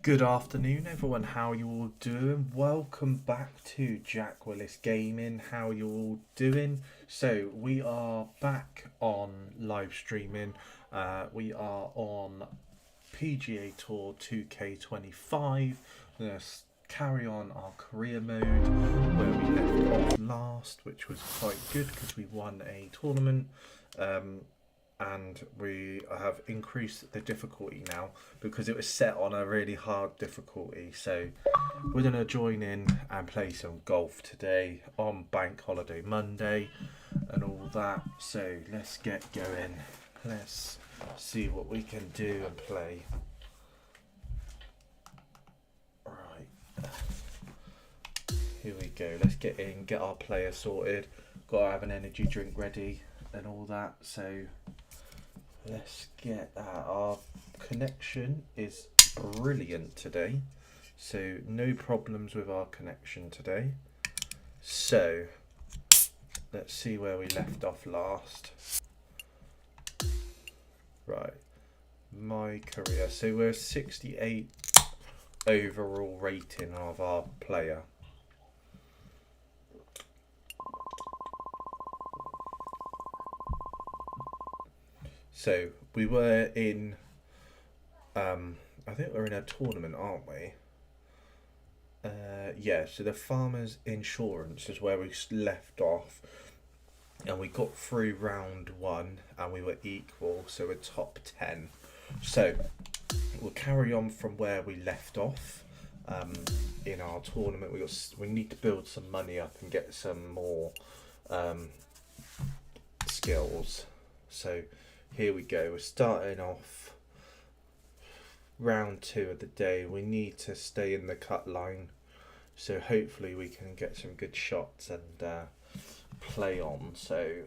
Good afternoon, everyone. How you all doing? Welcome back to Jack Willis Gaming. How you all doing? So we are back on live streaming. We are on Pga Tour 2K25. We're going to carry on our career mode where we left off last, which was quite good because we won a tournament. And we have increased the difficulty now because it was set on a really hard difficulty. So we're going to join in and play some golf today on Bank Holiday Monday and all that. So let's get going. Let's see what we can do and play. Right. Here we go. Let's get in, get our player sorted. Got to have an energy drink ready and all that. So let's get that. Our connection is brilliant today, so no problems with our connection today. So let's see where we left off last. Right, my career. So we're 68 overall rating of our player. So we were in, I think we're in a tournament, aren't we? Yeah, so the Farmers Insurance is where we left off. And we got through round 1 and we were equal, so we're top 10. So we'll carry on from where we left off in our tournament. We need to build some money up and get some more skills. So here we go. We're starting off round 2 of the day. We need to stay in the cut line, so hopefully we can get some good shots and play on. So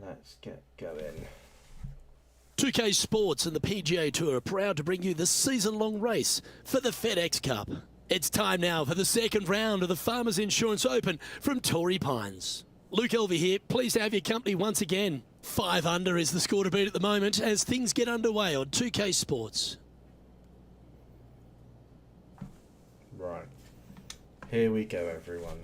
let's get going. 2K Sports and the PGA Tour are proud to bring you the season-long race for the FedEx Cup. It's time now for the second round of the Farmers Insurance Open from Torrey Pines. Luke Elvey here, pleased to have your company once again. 5 under is the score to beat at the moment as things get underway on 2K Sports. Right, here we go everyone.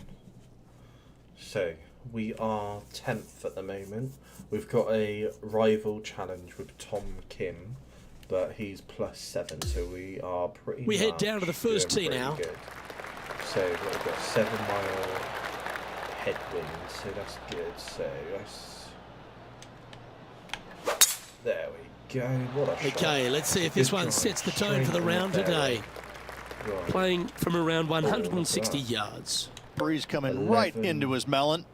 So, we are 10th at the moment. We've got a rival challenge with Tom Kim, but he's +7, so we are pretty We head down to the first tee now. Good. So, we've got 7 mile headwind, so that's good. So there we go. What a shot. Okay, let's see if this one sets the tone for the round today. Right. Playing from around 160 yards. Breeze coming right into his melon.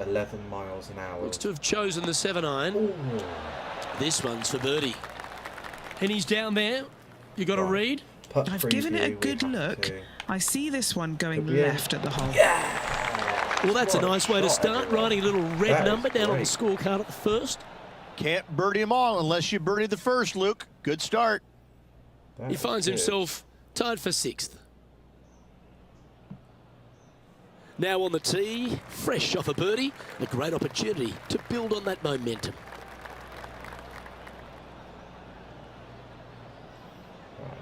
11 miles an hour. Looks to have chosen the 7-iron. Ooh. This one's for birdie. And he's down there. You got a read? I've given it a good look. I see this one going left at the hole. Yeah! Well, that's a nice way to start, writing a little red number down on the scorecard at the first. Can't birdie them all unless you birdie the first, Luke. Good start. He finds himself tied for 6th. Now on the tee, fresh off a birdie, a great opportunity to build on that momentum.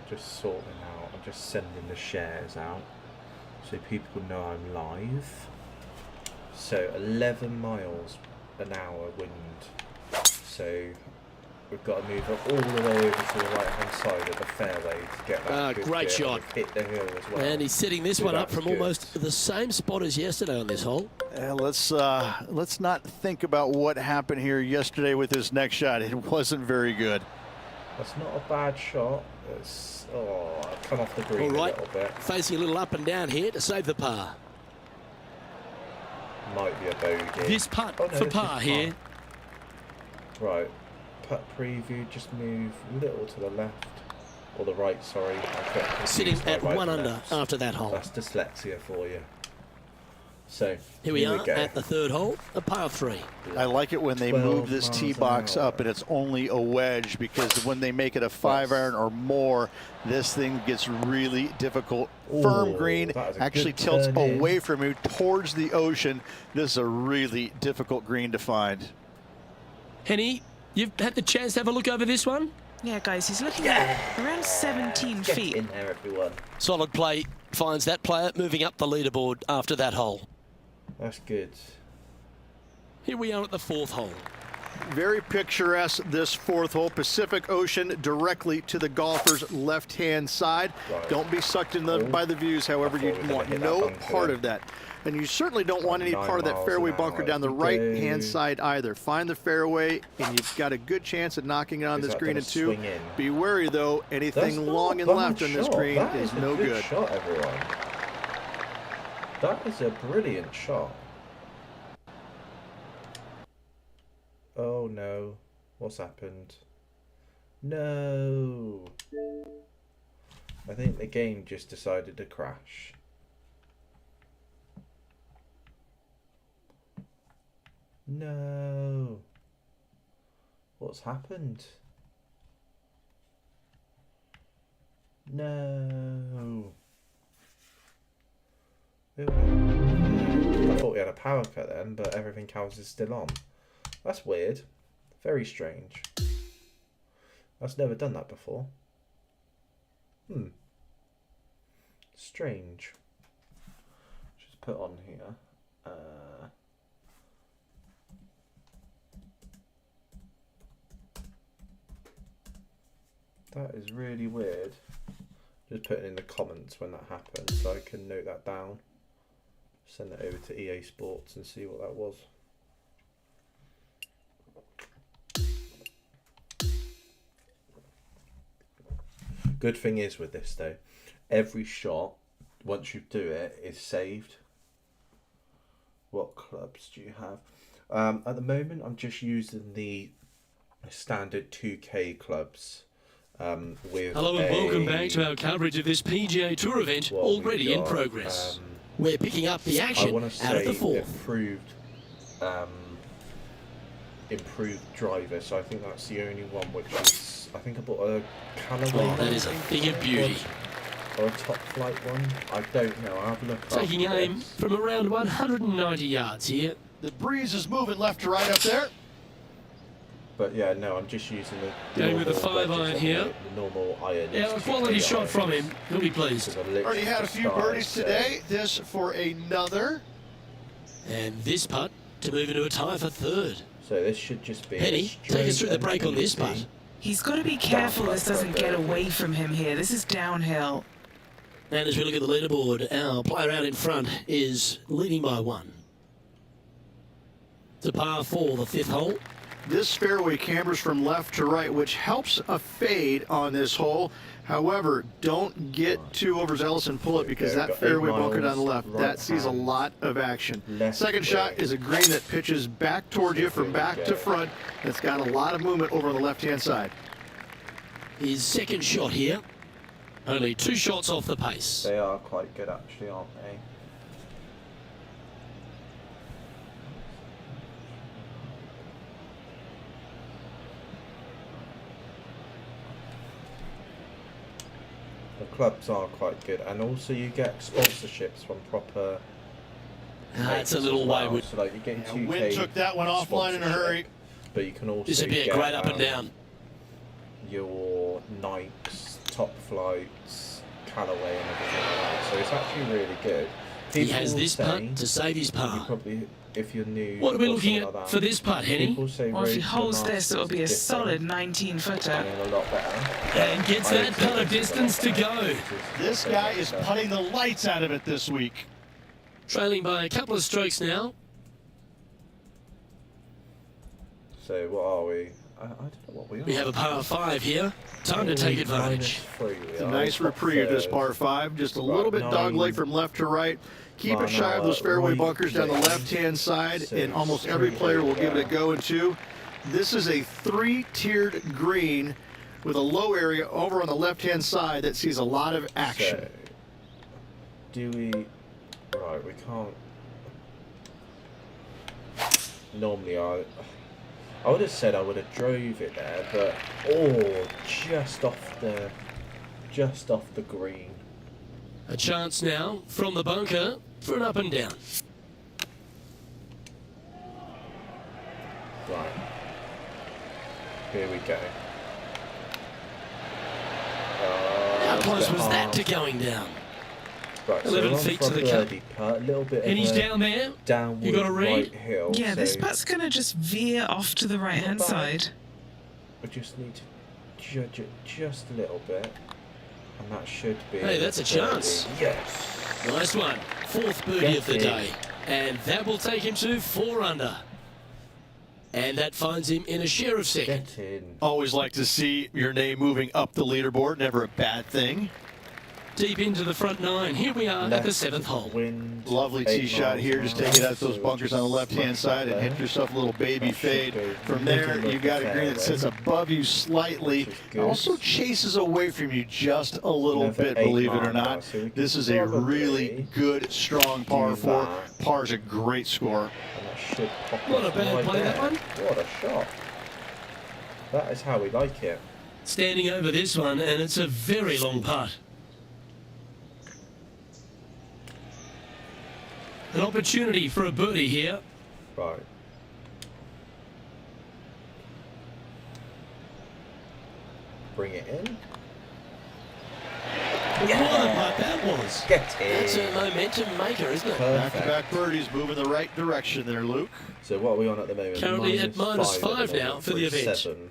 Just sorting out, I'm just sending the shares out so people know I'm live. So 11 miles an hour wind, so we've got to move up all the way over to the right hand side of the fairway to get that good great shot. Hit the hill as well. And he's setting this one up from almost the same spot as yesterday on this hole. Let's not think about what happened here yesterday with this next shot. It wasn't very good. That's not a bad shot. It's, I've come off the green a little bit. Facing a little up and down here to save the par. Might be a bogey. This putt for par here. Right, putt preview, just move a little to the left, or the right, sorry. Sitting at 1 under after that hole. That's dyslexia for you. So here we are at the 3rd hole, a par 3. I like it when they move this tee box up and it's only a wedge, because when they make it a 5-iron or more, this thing gets really difficult. Firm green actually tilts away from you towards the ocean. This is a really difficult green to find. Henny, you've had the chance to have a look over this one? Yeah, guys, he's looking at around 17 Get feet. in there, everyone. Solid play finds that player moving up the leaderboard after that hole. That's good. Here we are at the 4th hole. Very picturesque, this 4th hole. Pacific Ocean directly to the golfer's left-hand side. Right. Don't be sucked in by the views, however. You want no part of that. And you certainly don't want any part of that fairway bunker down the right-hand side either. Find the fairway, and you've got a good chance at knocking it on this green in 2. Be wary, though. Anything long and left on this green is no good. Shot, everyone. That is a brilliant shot. Oh no, what's happened? No. I think the game just decided to crash. No. What's happened? No. I thought we had a power cut then, but everything else is still on. That's weird. Very strange. I've never done that before. Strange. Just put on here. That is really weird. Just put it in the comments when that happens so I can note that down. Send it over to EA Sports and see what that was. Good thing is with this though, every shot, once you do it, is saved. What clubs do you have? At the moment, I'm just using the standard 2K clubs. Hello and welcome back to our coverage of this PGA Tour event, already in progress. We're picking up the action out of the 4th. Improved driver, so I think that's the only one which is, I think I bought a Callaway. Oh, that is a thing of beauty. Or a top flight one. I don't know. I'll have a look. Taking aim from around 190 yards here. The breeze is moving left to right up there. But yeah, no, I'm just using the going with the 5-iron here. The normal iron. Yeah, a quality shot from him. He'll be pleased. Already had a few birdies today. This for another. And this putt to move into a tie for 3rd. So this should just be. Penny, take us through the break on this putt. He's got to be careful this doesn't get away from him here. This is downhill. And as we look at the leaderboard, our player out in front is leading by 1. To par 4, the 5th hole. This fairway cambers from left to right, which helps a fade on this hole. However, don't get too overzealous and pull it because that fairway bunker down the left, that sees a lot of action. Second shot is a green that pitches back towards you from back to front. It's got a lot of movement over on the left-hand side. His second shot here. Only 2 shots off the pace. They are quite good actually, aren't they? The clubs are quite good, and also you get sponsorships from proper. That's a little wayward. So like you're getting 2K. Wind took that one offline in a hurry. But you can also This would be a great up and down. Your Nikes, Top Flights, Callaway, and everything like that. So it's actually really good. He has this putt to save his par. Probably, if you're new. What are we looking at for this putt, Henny? Well, if he holds this, it'll be a solid 19-footer. And gets that putt of distance to go. This guy is putting the lights out of it this week. Trailing by a couple of strokes now. So what are we? I don't know what we are. We have a par 5 here. Time to take advantage. It's a nice reprieve, this par 5. Just a little bit dogleg from left to right. Keep it shy of those fairway bunkers down the left-hand side, and almost every player will give it a go in 2. This is a 3-tiered green with a low area over on the left-hand side that sees a lot of action. So, do we... Right, we can't... Normally I would have said I would have drove it there, but just off the green. A chance now from the bunker for an up and down. Right. Here we go. How close was that to going down? Right, 11 so feet to the cup. putt, a little bit And of he's a down there. downward You got a read? right hill. Yeah, this so putt's going to just veer off to the right-hand bad. side. we just need to judge it just a little bit. And that should be... Hey, that's a chance. Yes. Nice one. 4th birdie of the Get in. day. And that will take him to 4 under. And that finds him in a share of second. Get in. Always like to see your name moving up the leaderboard. Never a bad thing. Deep into the front 9. Here we are at the 7th hole. Wind, Lovely 8 tee shot miles here. an Just hour, take it out those so bunkers on the just left-hand smack side it and hit there. yourself a little baby That should fade. go From there, middle of you got the a green that sits fairway. above you slightly. Which is good. Also chases away from you just a little Another bit, 8 believe it or mile not. now, so we This can is a probably really good, strong par do 4. that. Par's a great score. And that should pop Not a us bad right play, there. that one. What a shot. That is how we like it. Standing over this one, and it's a very long putt. An opportunity for a birdie here. Right. Bring it in. What a putt that was. Get That's a in. momentum maker, isn't it? Perfect. Back-to-back birdies moving the right direction there, Luke. So what are we on at the moment? Currently at -5 -5 at the now moment for the a event. 7.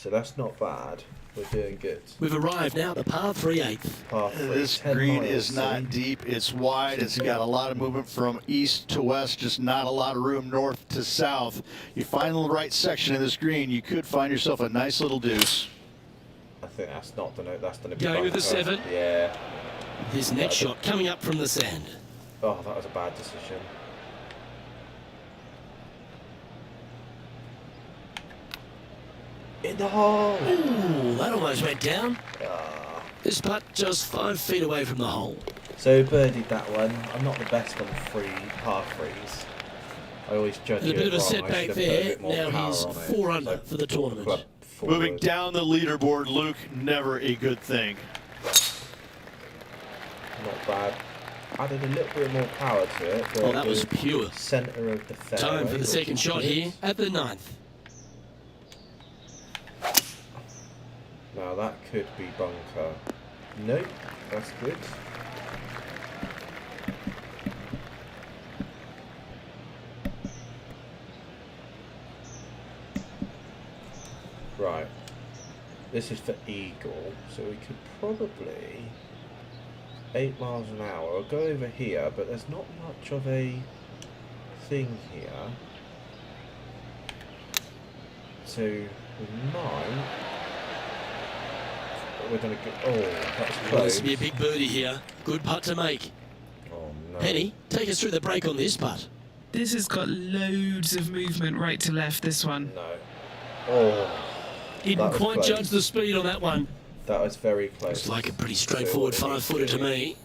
So that's not bad. We're doing good. We've arrived now at the par 3/8. Par 3, This 10 green miles, is not see? deep. It's wide. It's got a lot of movement from east to west, just not a lot of room north to south. You find the right section of this green, you could find yourself a nice little deuce. I think that's not the note. That's the Going with the 7. Yeah. His next shot coming up from the sand. Oh, that was a bad decision. In the hole. Ooh, that almost went down. Ah. This putt just 5 feet away from the hole. So birdied that one. I'm not the best on par 3s. I always judge And a it bit of a wrong. I setback should have put a there. bit more Now power he's on it. 4 under Like for the tournament. club Moving forward. down the leaderboard, Luke, never a good thing. Not bad. Added a little bit more power to it. But Oh, that was pure. Centre of the fairway. Time for the which second is shot good. here at the 9th. Now that could be bunker. Nope, that's good. Right. This is for eagle, so we could probably 8 miles an hour. I'll go over here, but there's not much of a thing here. So we might. We're gonna go. Oh, that's Well, close. this will be a big birdie here. Good putt to make. Oh no. Penny, take us through the break on this putt. This has got loads of movement right to left, this one. No. Oh, Didn't That was quite close. judge the speed on that one. that was very close. Looks like a pretty straightforward So what it 5-footer to needs me.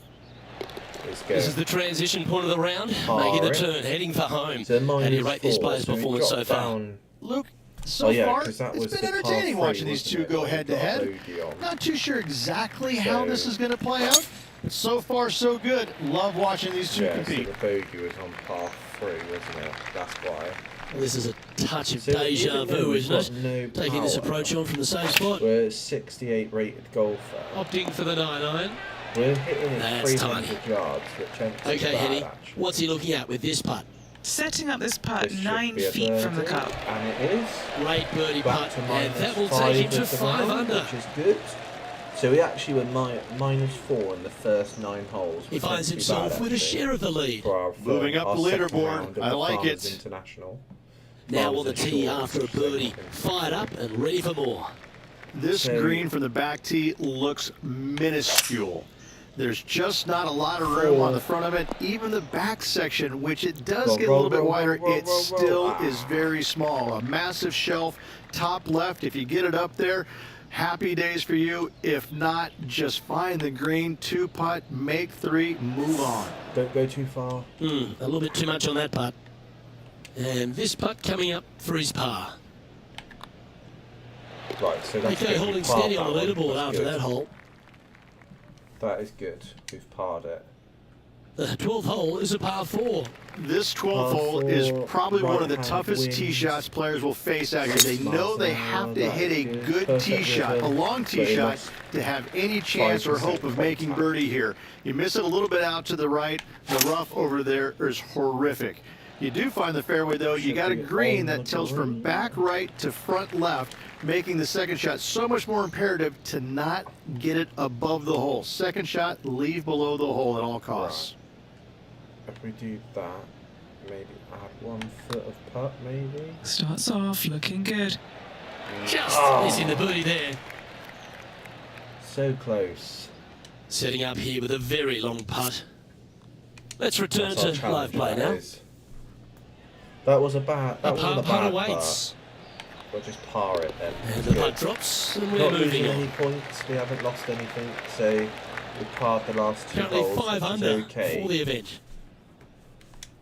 Is go. This is the transition point of the round. Par Making the it. turn, heading for home. So How do you minus rate this 4, player's so we performance so dropped far? down. Luke, so Oh, yeah, far, 'cause that it's was been the par entertaining 3, watching these wasn't two it, go that we head to got head. bogey on? Not too sure exactly how this So- is going to play out, but so far so good. Love watching these two Yeah, compete. so the bogey was on par 3, wasn't it? That's why. Well, this is a touch of So deja even though vu, we've isn't got it? no Taking this power, approach on from the same spot. We're a 68 rated golfer. Opting for the 9-iron. We're hitting it That's 300 yards, which ain't too Okay, bad, Henny, actually. what's he looking at with this putt? Setting up this putt This should 9 be a feet from the birdie, cup. and it is. Great birdie Back putt, to and that will -5 take him to of the 5 round, under. which is good. So we actually were -4 in the first 9 holes. He which ain't finds too himself bad, with a actually, share of the lead. for Moving up our the second leaderboard. round of I the like Farmers it. International. Now will the Farmers tee Insurance, after a which they birdie, can- fired up and ready for more. This So- green from the back tee looks minuscule. There's just not a lot of room on the front of it. Even the back section, which it does Roll, get a little roll, bit roll, wider, roll, it roll, still roll. is very small. A massive shelf, top left. If you get it up there, happy days for you. If not, just find the green, 2-putt, make 3, move on. Don't go too far. A little bit too much on that putt. And this putt coming up for his par. Right, so that's Okay, good. holding We've parred steady on the that one. leaderboard That's after good. that hole. That is good. We've parred it. The 12th hole is a par 4. This 12th hole is probably one of the toughest tee shots players will face out here. They know they have to hit a good tee shot, a long tee shot, to have any chance or hope of making birdie here. You miss it a little bit out to the right, the rough over there is horrific. You do find the fairway, though. You got a green that tilts from back right to front left, making the second shot so much more imperative to not get it above the hole. Second shot, leave below the hole at all costs. If we do that, maybe add 1 foot of putt, maybe. Starts off looking good. Just missing the birdie there. So close. Setting up here with a very long putt. Let's return That's our to live challenge, play that now. is. That was a bad. That A wasn't a putt bad awaits. putt. We'll just par it then. And the putt drops, and we're Not moving losing on. any points. We haven't lost anything, so we parred the last 2 Currently holes. 5 which is under okay. for the event.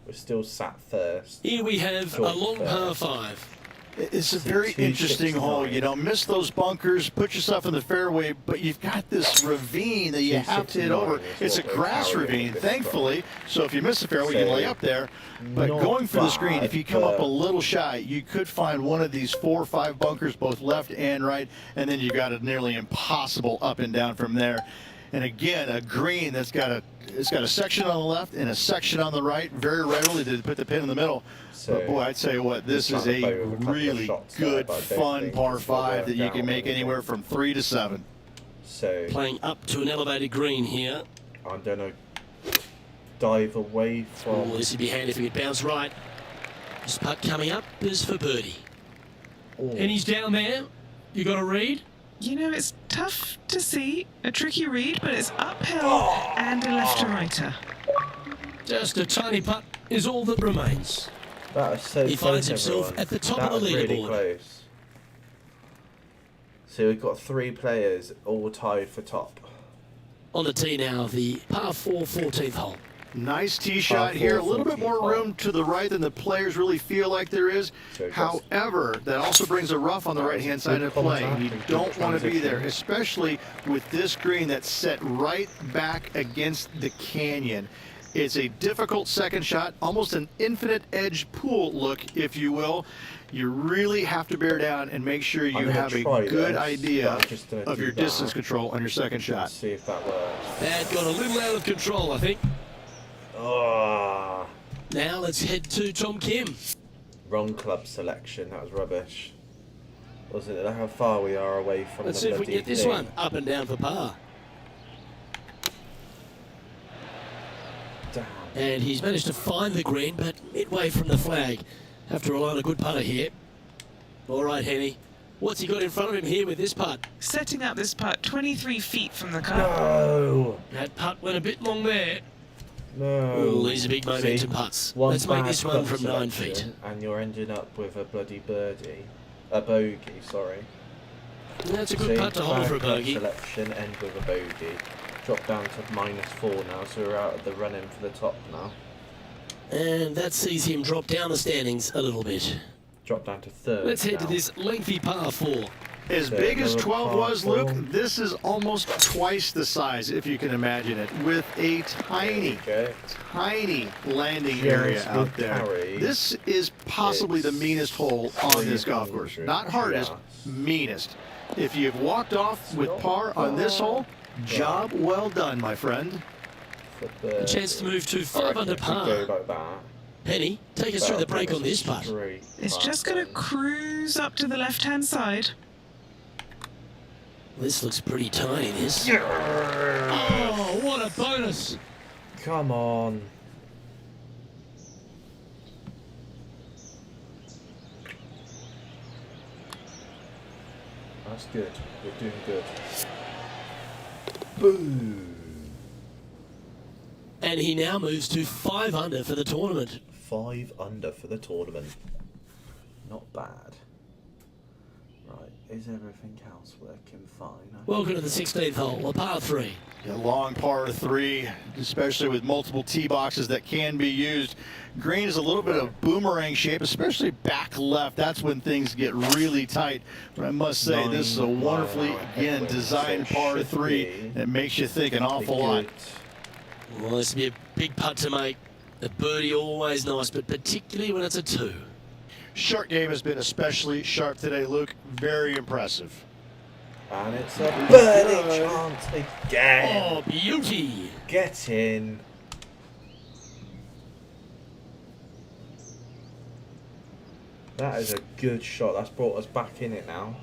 We're still sat first. Here we have a Short long par first. 5. It's a very interesting hole. You know, miss those bunkers, put yourself in the fairway, but you've got this ravine that you have to hit over. It's a grass ravine, thankfully, so if you miss the fairway, you can lay up there. But Not going for the bad, screen, if you come up a but- little shy, you could find one of these 4 or 5 bunkers, both left and right, and then you got a nearly impossible up and down from there. And again, a green that's got a section on the left and a section on the right. Very rarely did they put the pin in the middle. But boy, I tell you what, this is a really good, fun par 5 that you can make anywhere from 3 to 7. So Playing up to an elevated green here. I'm gonna dive away Oh, from. this would be handy if we could bounce right. This putt coming up is for birdie. And he's down there. You got a read? You know, it's tough to see, a tricky read, but it's uphill and a left to righter. Just a tiny putt is all that remains. That is so He close, finds himself everyone. at the top That of the was really leaderboard. close. So we've got 3 players all tied for top. On the tee now, the par 4 14th hole. Nice tee shot here. A little bit more room to the right than the players really feel like there is. So just- However, that also brings a rough on the right-hand side of play. contact You and good don't want to be there, transition. especially with this green that's set right back against the canyon. It's a difficult second shot, almost an infinite edge pool look, if you will. You really have to bear down and make sure you I'm gonna have a try good this, idea but I'm just gonna of do your that. distance control on your second shot. See if that works. That got a little out of control, I think. Ah, Now let's head to Tom Kim. wrong club selection. That was rubbish. Wasn't it? How far we are away from Let's the see if we can bloody get this thing. one up and down for par. Damn. And he's managed to find the green, but midway from the flag. Have to rely on a good putter here. All right, Henny. What's he got in front of him here with this putt? Setting up this putt 23 feet from the cup. No. That putt went a bit long there. No. Oh, these are big momentum putts. One Let's make bad this one club from 9 selection feet. And you're ending up with a bloody birdie. A bogey, sorry. That's a good So putt to hold bad for a club bogey. Selection, end with a bogey. Drop down to -4 now, so we're out of the running for the top now. And that sees him drop down the standings a little bit. Drop down to 3rd. Let's head to now. this lengthy par 4. As So big as another 12 par was, Luke, 4. this is almost twice the size, if you can imagine it, with a tiny, Okay. tiny landing Just area with out there. carry, This is possibly the it's meanest hole on this golf course. 300 Not hardest, just. meanest. If you've walked off with par on this hole, job well done, my friend. For the A chance to move to I 5 reckon under if we par. go like that. Penny, take us through the break on this putt. It's just going to cruise up to the left-hand side. This looks pretty tiny, this. Oh, what a bonus! Come on. That's good. We're doing good. Boom. And he now moves to 5 under for the tournament. 5 under for the tournament. Not bad. Right, is everything else working fine? Welcome to the 16th hole, a par 3. A long par 3, especially with multiple tee boxes that can be used. Green is a little bit of boomerang shape, especially back left. That's when things get really tight. But I must say, this is a 9 wonderfully, mile again, headwind, designed so par should 3 be that makes you think an awful lot. Well, this will be a big putt to make. A birdie always nice, but particularly when it's a 2. Short game has been especially sharp today, Luke. Very impressive. And it's a birdie chance again. Oh, beauty. Get in. That is a good shot. That's brought us back in it now.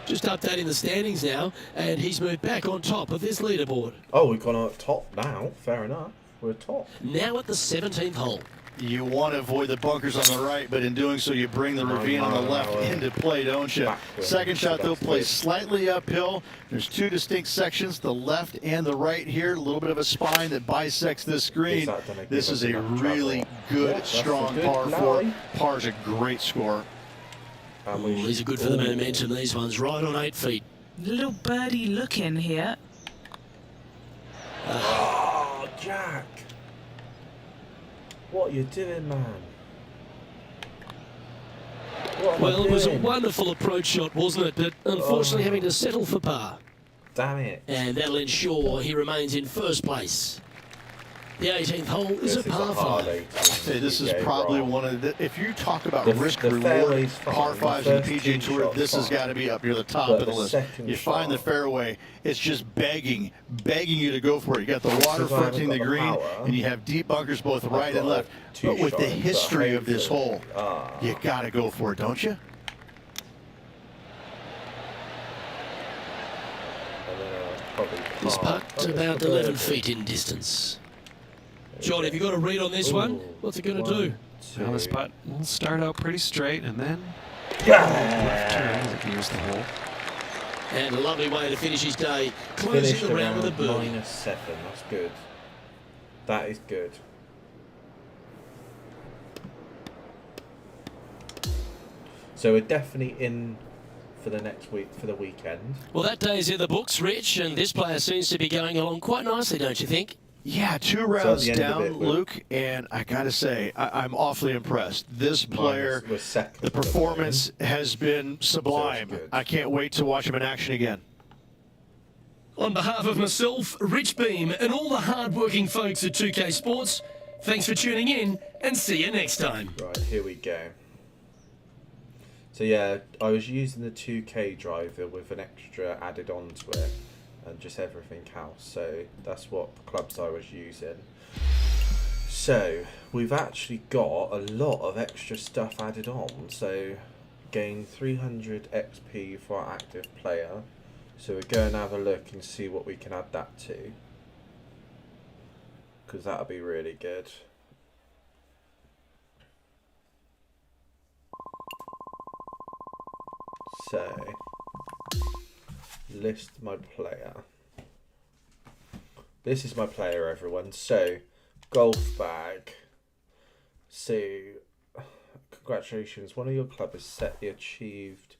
Just updating the standings now, and he's moved back on top of this leaderboard. Oh, we've gone up top now. Fair enough. We're top. Now at the 17th hole. You want to avoid the bunkers on the right, but in doing so, you bring the ravine on the left into play, don't you? Backwards. Second shot, So though, that's plays good. slightly uphill. There's 2 distinct sections, the left and the right here. A little bit of a spine that bisects this green. Is that gonna This give is us a enough really trouble? good, Yeah, that's a strong good par 4. lie. Par's a great score. And Oh, these are good for the momentum, these ones. Right on 8 feet. Little birdie look in here. Oh, Jack. What are you doing, man? What am I Well, it was a doing? wonderful approach shot, wasn't it? But unfortunately having to settle for par. Damn it. And that'll ensure he remains in first place. The 18th hole is a par 5. Hey, this is probably one of the, if you talk about The risk fairway's reward, fine. par The 5s in the first PGA two Tour, shots this has fine. got to be up near the top But of the the list. second You find the shot- fairway, it's just begging you to go for it. You got the water Because I fronting haven't the got the green, power, and you have deep bunkers both right and got left. two But with the shots, but history of this hopefully- hole, you got to go for it, don't you? And then, probably This par. putt Oh, about it's a 11 birdie. feet in distance. John, have you got a read on this one? Ooh, What's it going to do? 1, Well, this 2. putt will start out pretty straight and then Yeah! left turn as it nears the hole. And a lovely way to finish his day, closing Finished the round with a around birdie. -7. That's good. That is good. So we're definitely in for the next week, for the weekend. Well, that day's in the books, Rich, and this player seems to be going along quite nicely, don't you think? Yeah, 2 at rounds the end of down, it, we're- Luke, and I got to say, I'm awfully impressed. This player, We're second the at the moment. performance has been sublime. good. I can't wait to watch him in action again. On behalf of myself, Rich Beam, and all the hard-working folks at 2K Sports, thanks for tuning in, and see you next time. Right, here we go. So yeah, I was using the 2K driver with an extra added onto it and just everything else. So that's what clubs I was using. So we've actually got a lot of extra stuff added on. So gain 300 XP for our active player. So we're going to have a look and see what we can add that to, because that'll be really good. So, list my player. This is my player, everyone. So, golf bag. So, congratulations. One of your club has set the achieved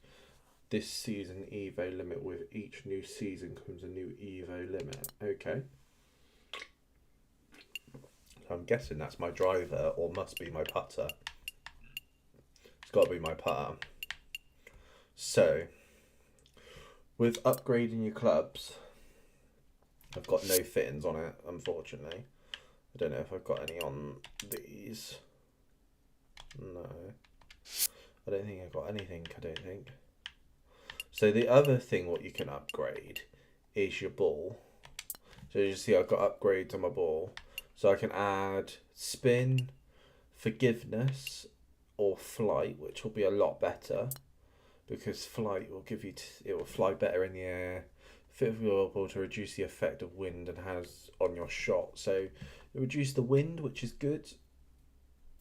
this season Evo limit. With each new season comes a new Evo limit. Okay. I'm guessing that's my driver, or must be my putter. It's got to be my putter. So, with upgrading your clubs, I've got no fittings on it, unfortunately. I don't know if I've got any on these. No. I don't think I've got anything, I don't think. So the other thing what you can upgrade is your ball. So you see I've got upgrades on my ball. So I can add spin, forgiveness, or flight, which will be a lot better. Because flight will give you, it will fly better in the air, fit for your ball to reduce the effect of wind and has on your shot. So it reduces the wind, which is good,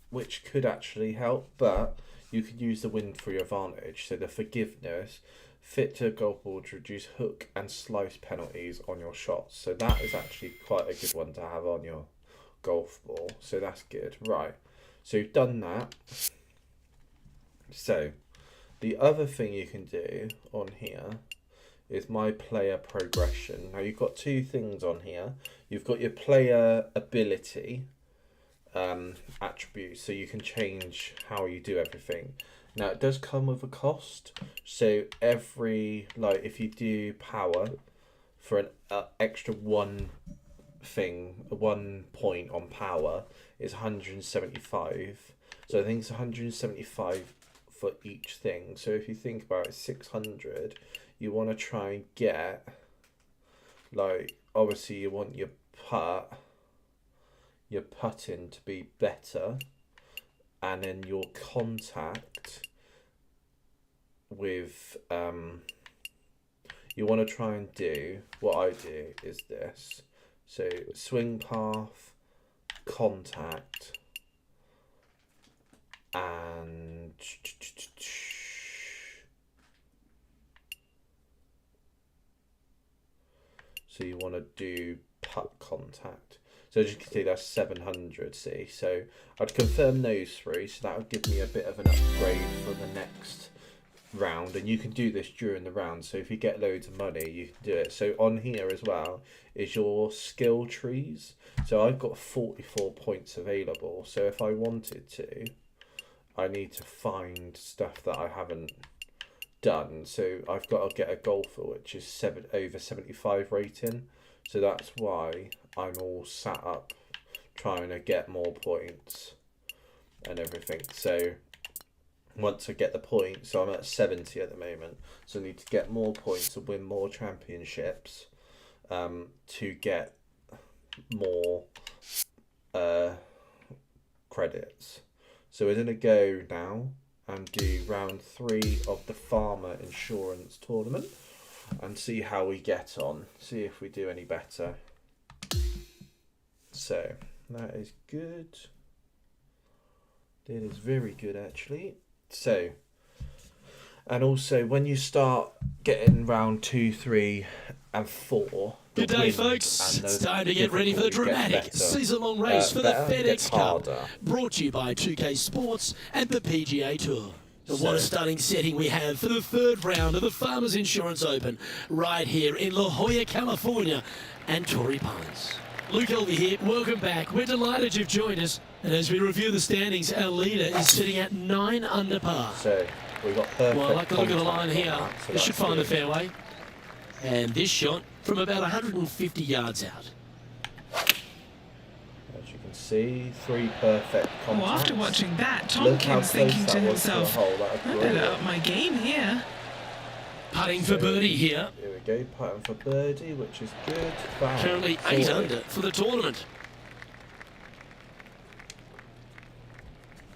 which could actually help, but you could use the wind for your advantage. So the forgiveness, fit to a golf ball to reduce hook and slice penalties on your shots. So that is actually quite a good one to have on your golf ball. So that's good. Right. So you've done that. So the other thing you can do on here is my player progression. Now you've got two things on here. You've got your player ability attributes, so you can change how you do everything. Now it does come with a cost. So every, like if you do power for an extra 1 thing, 1 point on power is 175. So I think it's 175 for each thing. So if you think about it, 600, you want to try and get, like, obviously you want your putting to be better, and then your contact with you want to try and do, what I do is this. So swing path, contact, and so you want to do putt contact. So as you can see, that's 700, see. So I'd confirm those three, so that would give me a bit of an upgrade for the next round. And you can do this during the round, so if you get loads of money, you can do it. So on here as well is your skill trees. So I've got 44 points available. So if I wanted to, I need to find stuff that I haven't done. So I've got to get a golfer, which is over 75 rating. So that's why I'm all sat up trying to get more points and everything. So once I get the points, so I'm at 70 at the moment. So I need to get more points to win more championships, to get more credits. So we're going to go now and do round 3 of the Farmer Insurance Tournament and see how we get on, see if we do any better. So that is good. That is very good, actually. So, and also when you start getting round 2, 3 and 4, Good day, folks. It's time to get ready for the dramatic season-long race for the FedEx Cup, brought to you by 2K Sports and the PGA Tour. What a stunning setting we have for the 3rd round of the Farmers Insurance Open, right here in La Jolla, California, and Torrey Pines. Luke Elvey here, welcome back. We're delighted you've joined us. And as we review the standings, our leader is sitting at 9 under par. So we got perfect. Well, I like the look of the line here. So This should find the fairway. And this shot from about 150 yards out. As you can see, 3 perfect contacts. Well, after watching that, Look how Tompkins close thinking to that was the himself, hole. That was I better brilliant. up my game here. Putting for birdie here. Here we go, putting for birdie, which is good. Bang. Currently 8 under for the tournament.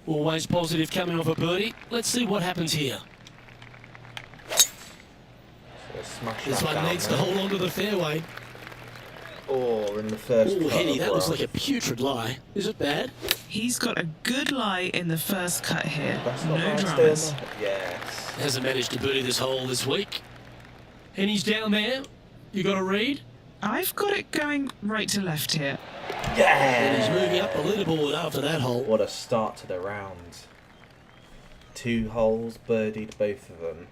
Always positive coming off a birdie. Let's see what happens here. So smash This that one down needs there. to hold on to the fairway. Or in the first Oh, cut Henny, as that was well. like a putrid lie. Is it bad? He's got a good lie in the first cut here. That's not No bad, dramas. still. Yes. Hasn't managed to birdie this hole this week. Henny's down there. You got a read? I've got it going right to left here. And he's Yeah. moving up the leaderboard after that hole. What a start to the round. 2 holes, birdied both of them.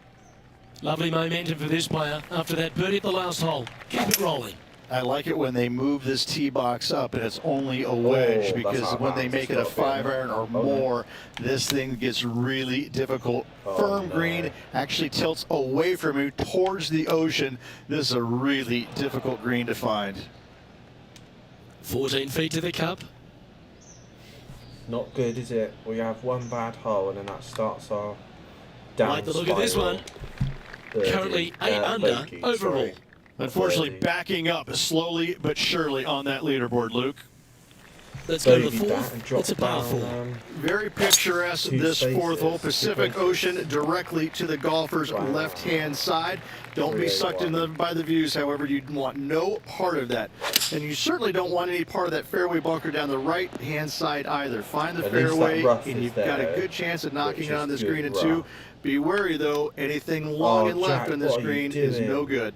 Lovely momentum for this player after that birdie at the last hole. Keep it rolling. I like it when they move this tee box up and it's only a wedge, that's because not when bad. they make it a It's got 5 iron or Oh, no. more, this thing gets really difficult. Oh, Firm no. green actually tilts away from you towards the ocean. This is a really difficult green to find. 14 feet to the cup. Not good, is it? We have 1 bad hole and then that starts our down Like the look of this spiral. one. Birdie. Currently 8 under bogey, overall. sorry. Unfortunately, Birdie. backing up slowly but surely on that leaderboard, Luke. Let's go to the Bogeyed that and 4th. dropped It's a par down, 4. Very picturesque, Two this spaces, 4th hole. two Pacific spaces. Ocean directly to the golfer's Wow. left-hand side. Don't be Really sucked in by the views, however, you want no part of that. And you certainly don't want any part of that fairway bunker down the right-hand side either. Find the At least that fairway, rough and is you've got a there, good chance at knocking which it on is this good green in rough. 2. Be wary, though. Anything long Oh, and left Jack, on this what are you green is doing? no good.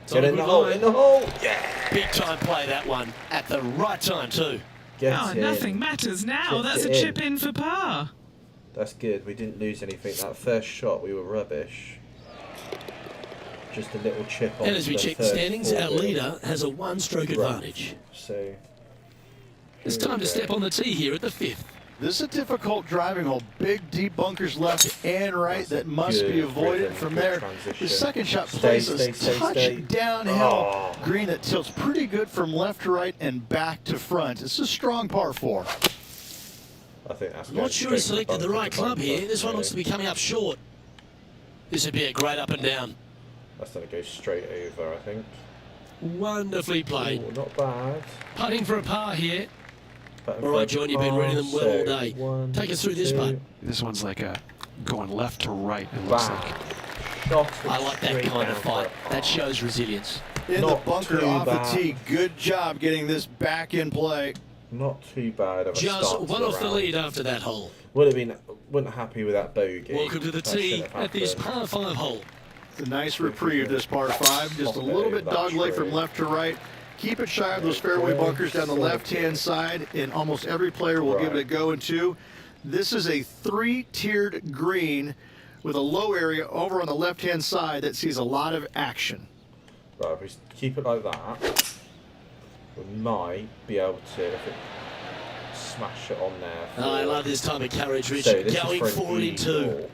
It's Get on a in the good hole, line. in the hole! Yeah! Big time play that one. At the right time too. Get Oh, in. nothing matters now. Chip That's a it in. chip in for par. That's good. We didn't lose anything. That first shot, we were rubbish. Just a little chip on And as we the check the first standings, our four leader has a 1-stroke rough. advantage. So It's here time we to go. step on the tee here at the 5th. This is a difficult driving hole. Big, deep bunkers left and right that must be good avoided. rhythm, From good there, transition. the second shot Stay, places stay, touch stay. downhill. Oh. Green that tilts pretty good from left to right and back to front. It's a strong par 4. I think that's Not sure he selected the right club here. This one looks to be coming up short. This would be a great up and down. That's going to go straight over, I think. Wonderfully played. Ooh, not bad. Putting for a par here. Putting All for right, a John, you've been reading them well all par, day. so 1, Take us through this 2, putt. This one's like a going left to right, it looks bang. like. Shot I like that straight kind of down fight. for a That par. shows resilience. In Not the bunker too off bad. the tee. Good job getting this back in play. Not too bad of a Just start to one off the round. lead after that hole. Wasn't happy with that bogey. Welcome to the That tee shouldn't have at this happened. par 5 hole. It's a nice reprieve, this par 5. Just a little bit dogleg from left to right. Keep it shy of those fairway bunkers down the left-hand side, and almost every player will give it a go in 2. This is a 3-tiered green with a low area over on the left-hand side that sees a lot of action. Right, if we keep it like that, we might be able to, if it smash it on there. Oh, I love this type of carriage, Rich. So this Going is for forward in 2. eagle.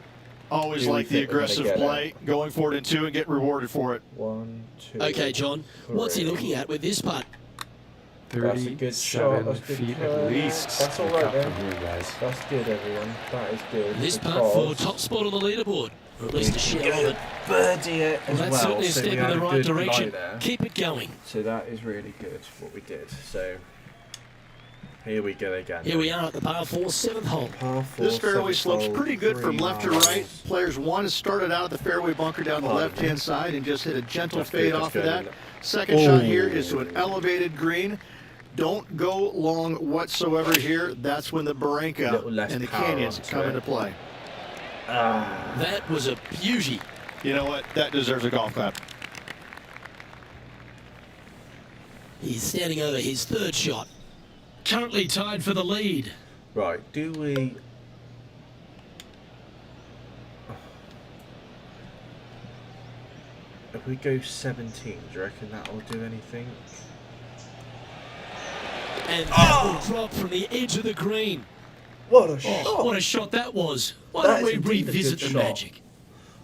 Always Do we like the think we're gonna aggressive get play, going for it in 2 and get rewarded for it. 1, 2. Okay, John. What's he 3. looking at with this putt? That's a good shot. 37 That's good feet curve. at least. That's all to right cut then. from here, guys. That's good, everyone. That is good. This putt for because top spot on the leaderboard. Or at least a share of it. birdie it Well, as that's well. certainly a So step we in had the a right good direction. lie there. Keep it going. So that is really good what we did. So here we go again. Here we are at the par 4 7th hole. Par 4, This fairway 7th slopes hole, pretty good 3 from left to miles. right. Players 1 started out at the fairway bunker down the Pardon left-hand me. side and just hit a gentle That's fade good, off that's of good, that. isn't it? Second shot here Ooh. is to an elevated green. Don't go long whatsoever here. That's when the Barranca Little less and the power canyons onto come it. into play. That was a beauty. You know what? That deserves a golf clap. He's standing over his 3rd shot. Currently tied for the lead. Right, do we... If we go 17, do you reckon that'll do anything? And that will drop from the edge of the green. What a Oh, what a shot that was. Why That don't is we indeed a revisit good the shot. magic?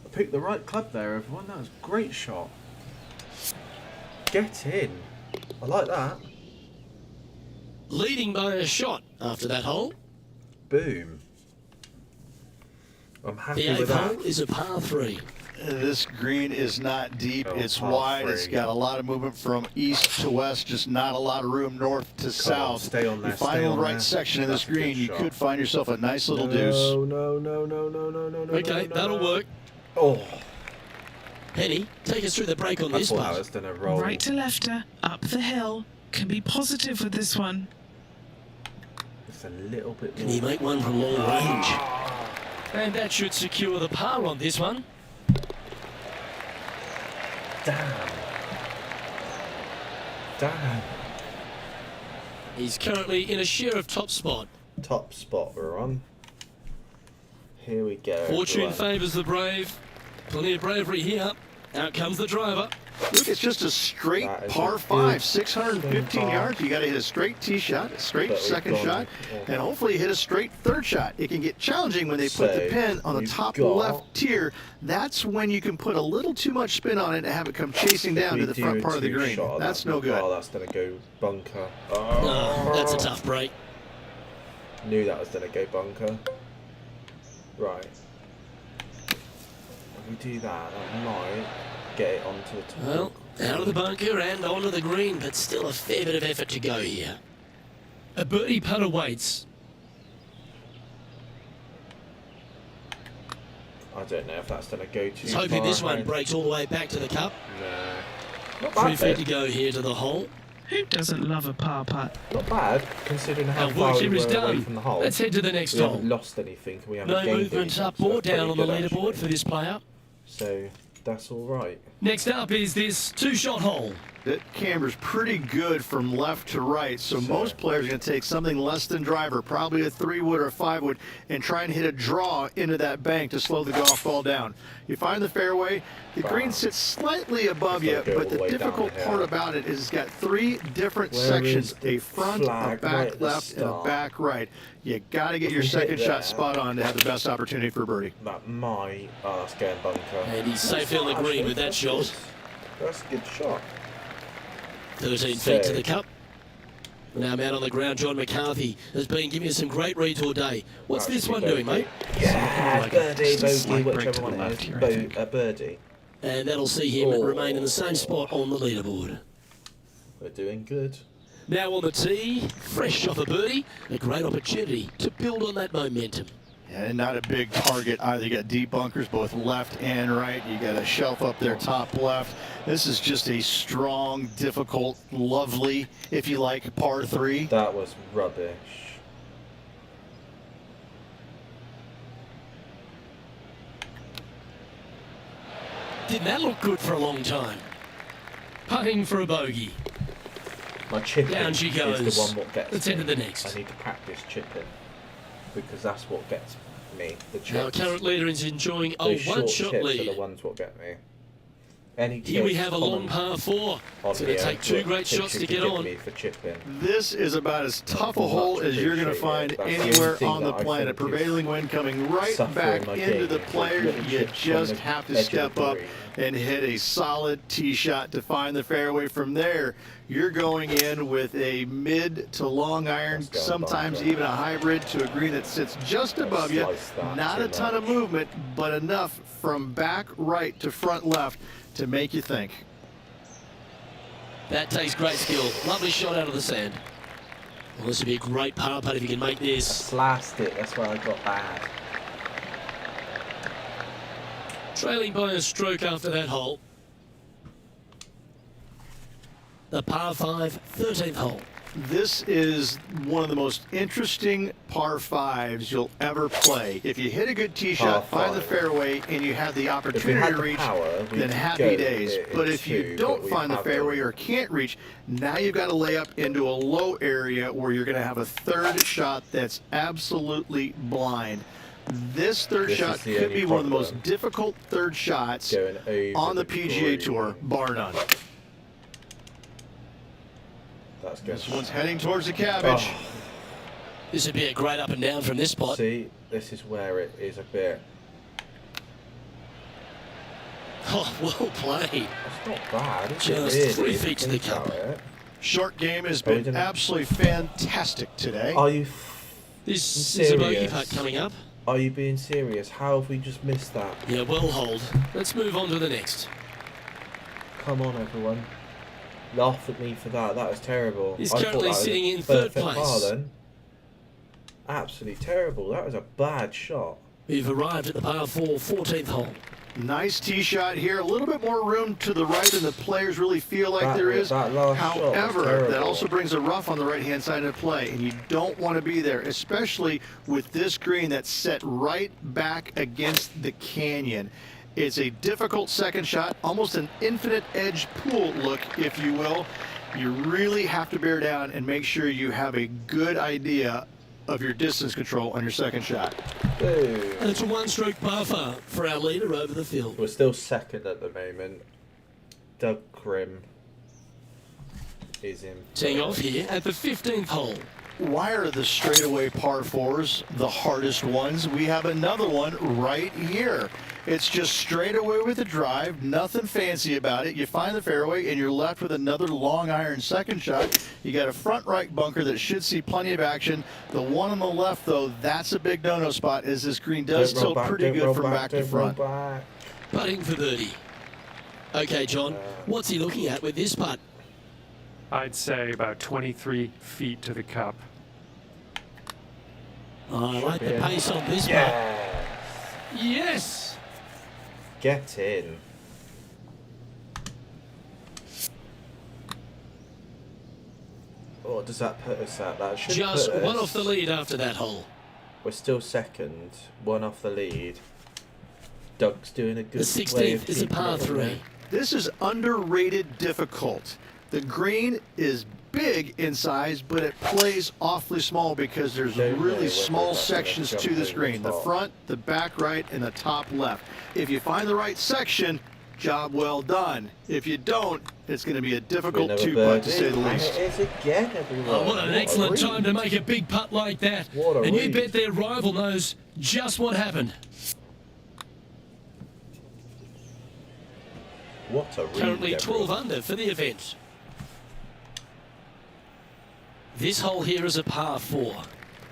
I picked the right club there, everyone. That was a great shot. Get in. I like that. Leading by a shot after that hole. Boom. I'm happy The with 8th that. hole is a par 3. This green is not deep. Oh, It's par wide. 3. It's got a lot of movement from east to west, just not a lot of room north to south. stay on there, You find stay the on right there. section of this That's a good green, you shot. could find yourself a nice little deuce. No. Okay, that'll work. Oh, Penny, take us through the break on I this thought I putt. was going to roll. Right to lefter, up the hill. Can be positive with this one. Just a little bit Can more. he make one from long range? And that should secure the par on this one. Damn. He's currently in a share of top spot. Top spot we're on. Here we go. Fortune everyone. favours the brave. Plenty of bravery here. Out comes the driver. Look, it's just a straight That is par a 5, good 615 par. yards. You got to hit a straight tee shot, a straight But we've second gone- shot, and hopefully hit a straight 3rd shot. It can get challenging when they put the So, pin on the we've top got- left tier. That's when you can put a little too much spin on it and have it come chasing down We to the do front a part of the 2 green. shot, That's no good. Oh, that's going to go bunker. Oh, that's a tough break. Knew that was going to go bunker. Right. If we do that, that might get it onto the top. Well, out of the bunker and onto the green, but still a fair bit of effort to go here. A birdie putt awaits. I don't know if that's going to go too He's far. hoping this one ahead. breaks all the way back to the cup. No. Not 3 bad, feet to though. go here to the hole. Who doesn't love a par putt? Not bad, considering how Our far work we here is were away done. from the hole. Let's head to the next We hole. haven't lost anything. We haven't No gained movement anything, up so or that's down on the pretty good, leaderboard actually. for this player. So that's all right. Next up is this 2-shot hole. That camber's pretty good from left to right, so most players are going to take something less than driver, probably a 3-wood or a 5-wood, and try and hit a draw into that bank to slow the golf ball down. You find the fairway, the green sits slightly above you, but the difficult part about it is it's got 3 different sections, a front, a back left, and a back right. You got to get your second shot spot on to have the best opportunity for birdie. That might scare bunker. And he's safe in the green with that shot. That's a good shot. 13 feet to the cup. Now man on the ground, John McCarthy has been giving us some great reads all day. What's this one doing, mate? Yeah, birdie, bogey, whichever one left it here, is. A birdie. And that'll see him remain in the same spot on the leaderboard. We're doing good. Now on the tee, fresh off a birdie, a great opportunity to build on that momentum. And not a big target either. You got deep bunkers both left and right. You got a shelf up there top left. This is just a strong, difficult, lovely, if you like, par 3. That was rubbish. Didn't that look good for a long time? Putting for a bogey. My chipping Down she goes. is the one what gets Let's me. enter the next. I need to practice chipping because that's what gets me. The chips. Our current leader is enjoying a Those short one-shot chips are lead. the ones what get me. Any Here we tips, have a long comments par 4. on It's going to here, take 2 what great tips shots you to could get give on. me for chipping. This is about as tough a hole as you're going to find That's the only anywhere thing on the that I planet. think is Prevailing wind coming right suffering back my into game the is player. little You chips just on the have to edge of step the up green. and hit a solid tee shot to find the fairway. From there, you're going in with a mid to long iron, Let's go, sometimes bunker. even a hybrid to a green that sits just above you. slice that Not too a ton of much. movement, but enough from back right to front left to make you think. That takes great skill. Lovely shot out of the sand. Well, this would be a great par putt if you can make this. Slashed it, that's why I got bad. Trailing by a stroke after that hole. The par 5, 13th hole. This is one of the most interesting par 5s you'll ever play. If you hit a good tee shot, find the five. fairway, and you have the If we opportunity had to the reach, power, we then could happy go days. it But in if you two, don't but we find the haven't. fairway or can't reach, now you've got to lay up into a low area where you're going to have a third shot that's absolutely blind. This third This shot is the could only be one of the problem. most difficult third shots Going over on the PGA green. Tour, bar none. That's good. This one's heading towards the cabbage. Oh. This would be a great up and down from this spot. See, this is where it is a bit. Oh, well played. It's not bad. It's Just really, 3 if you feet to the think about cup. it. Short game has Oh, we been didn't- absolutely fantastic today. Are you? This is a bogey Serious? putt coming up. Are you being serious? How have we just missed that? Yeah, well hold. Let's move on to the next. Come on, everyone. Laugh at me for that. That was terrible. He's I thought currently that was sitting a in third perfect par place. then. Absolutely terrible. That was a bad shot. We've arrived at the par 4, 14th hole. Nice tee shot here. A little bit more room to the right than the players really feel like there is. That last shot was However, terrible. that also brings a rough on the right-hand side of play, and you don't want to be there, especially with this green that's set right back against the canyon. It's a difficult second shot, almost an infinite edge pool look, if you will. You really have to bear down and make sure you have a good idea of your distance control on your second shot. Ooh. And it's a one-stroke par 5 for our leader over the field. We're still second at the moment. Doug Grimm is in. Teeing off here at the 15th hole. Why are the straightaway par 4s the hardest ones? We have another one right here. It's just straight away with the drive, nothing fancy about it. You find the fairway and you're left with another long iron second shot. You got a front right bunker that should see plenty of action. The one on the left, though, that's a big no-no spot, as this green does Don't roll tilt back, pretty don't good roll from back to don't roll front. back. Putting for birdie. Okay, John, what's he looking at with this putt? I'd say about 23 feet to the cup. I like the pace on this putt. Yeah. Yes! Get in. What does that put us at? That should Just put one us- off the lead after that hole. We're still second, one off the lead. Doug's doing a good The way of 16th is a keeping par it in 3. there. This is underrated difficult. The green is big in size, but it plays awfully small because there's really small sections to this green. The front, the back right, and the top left. If you find the right section, job well done. If you don't, it's going to be a difficult two-putt to say the least. And it is again, everyone. Oh, what an excellent time to make a big putt like that. And you bet their rival knows just what happened. What a read, Currently 12 everyone. under for the event. This hole here is a par 4.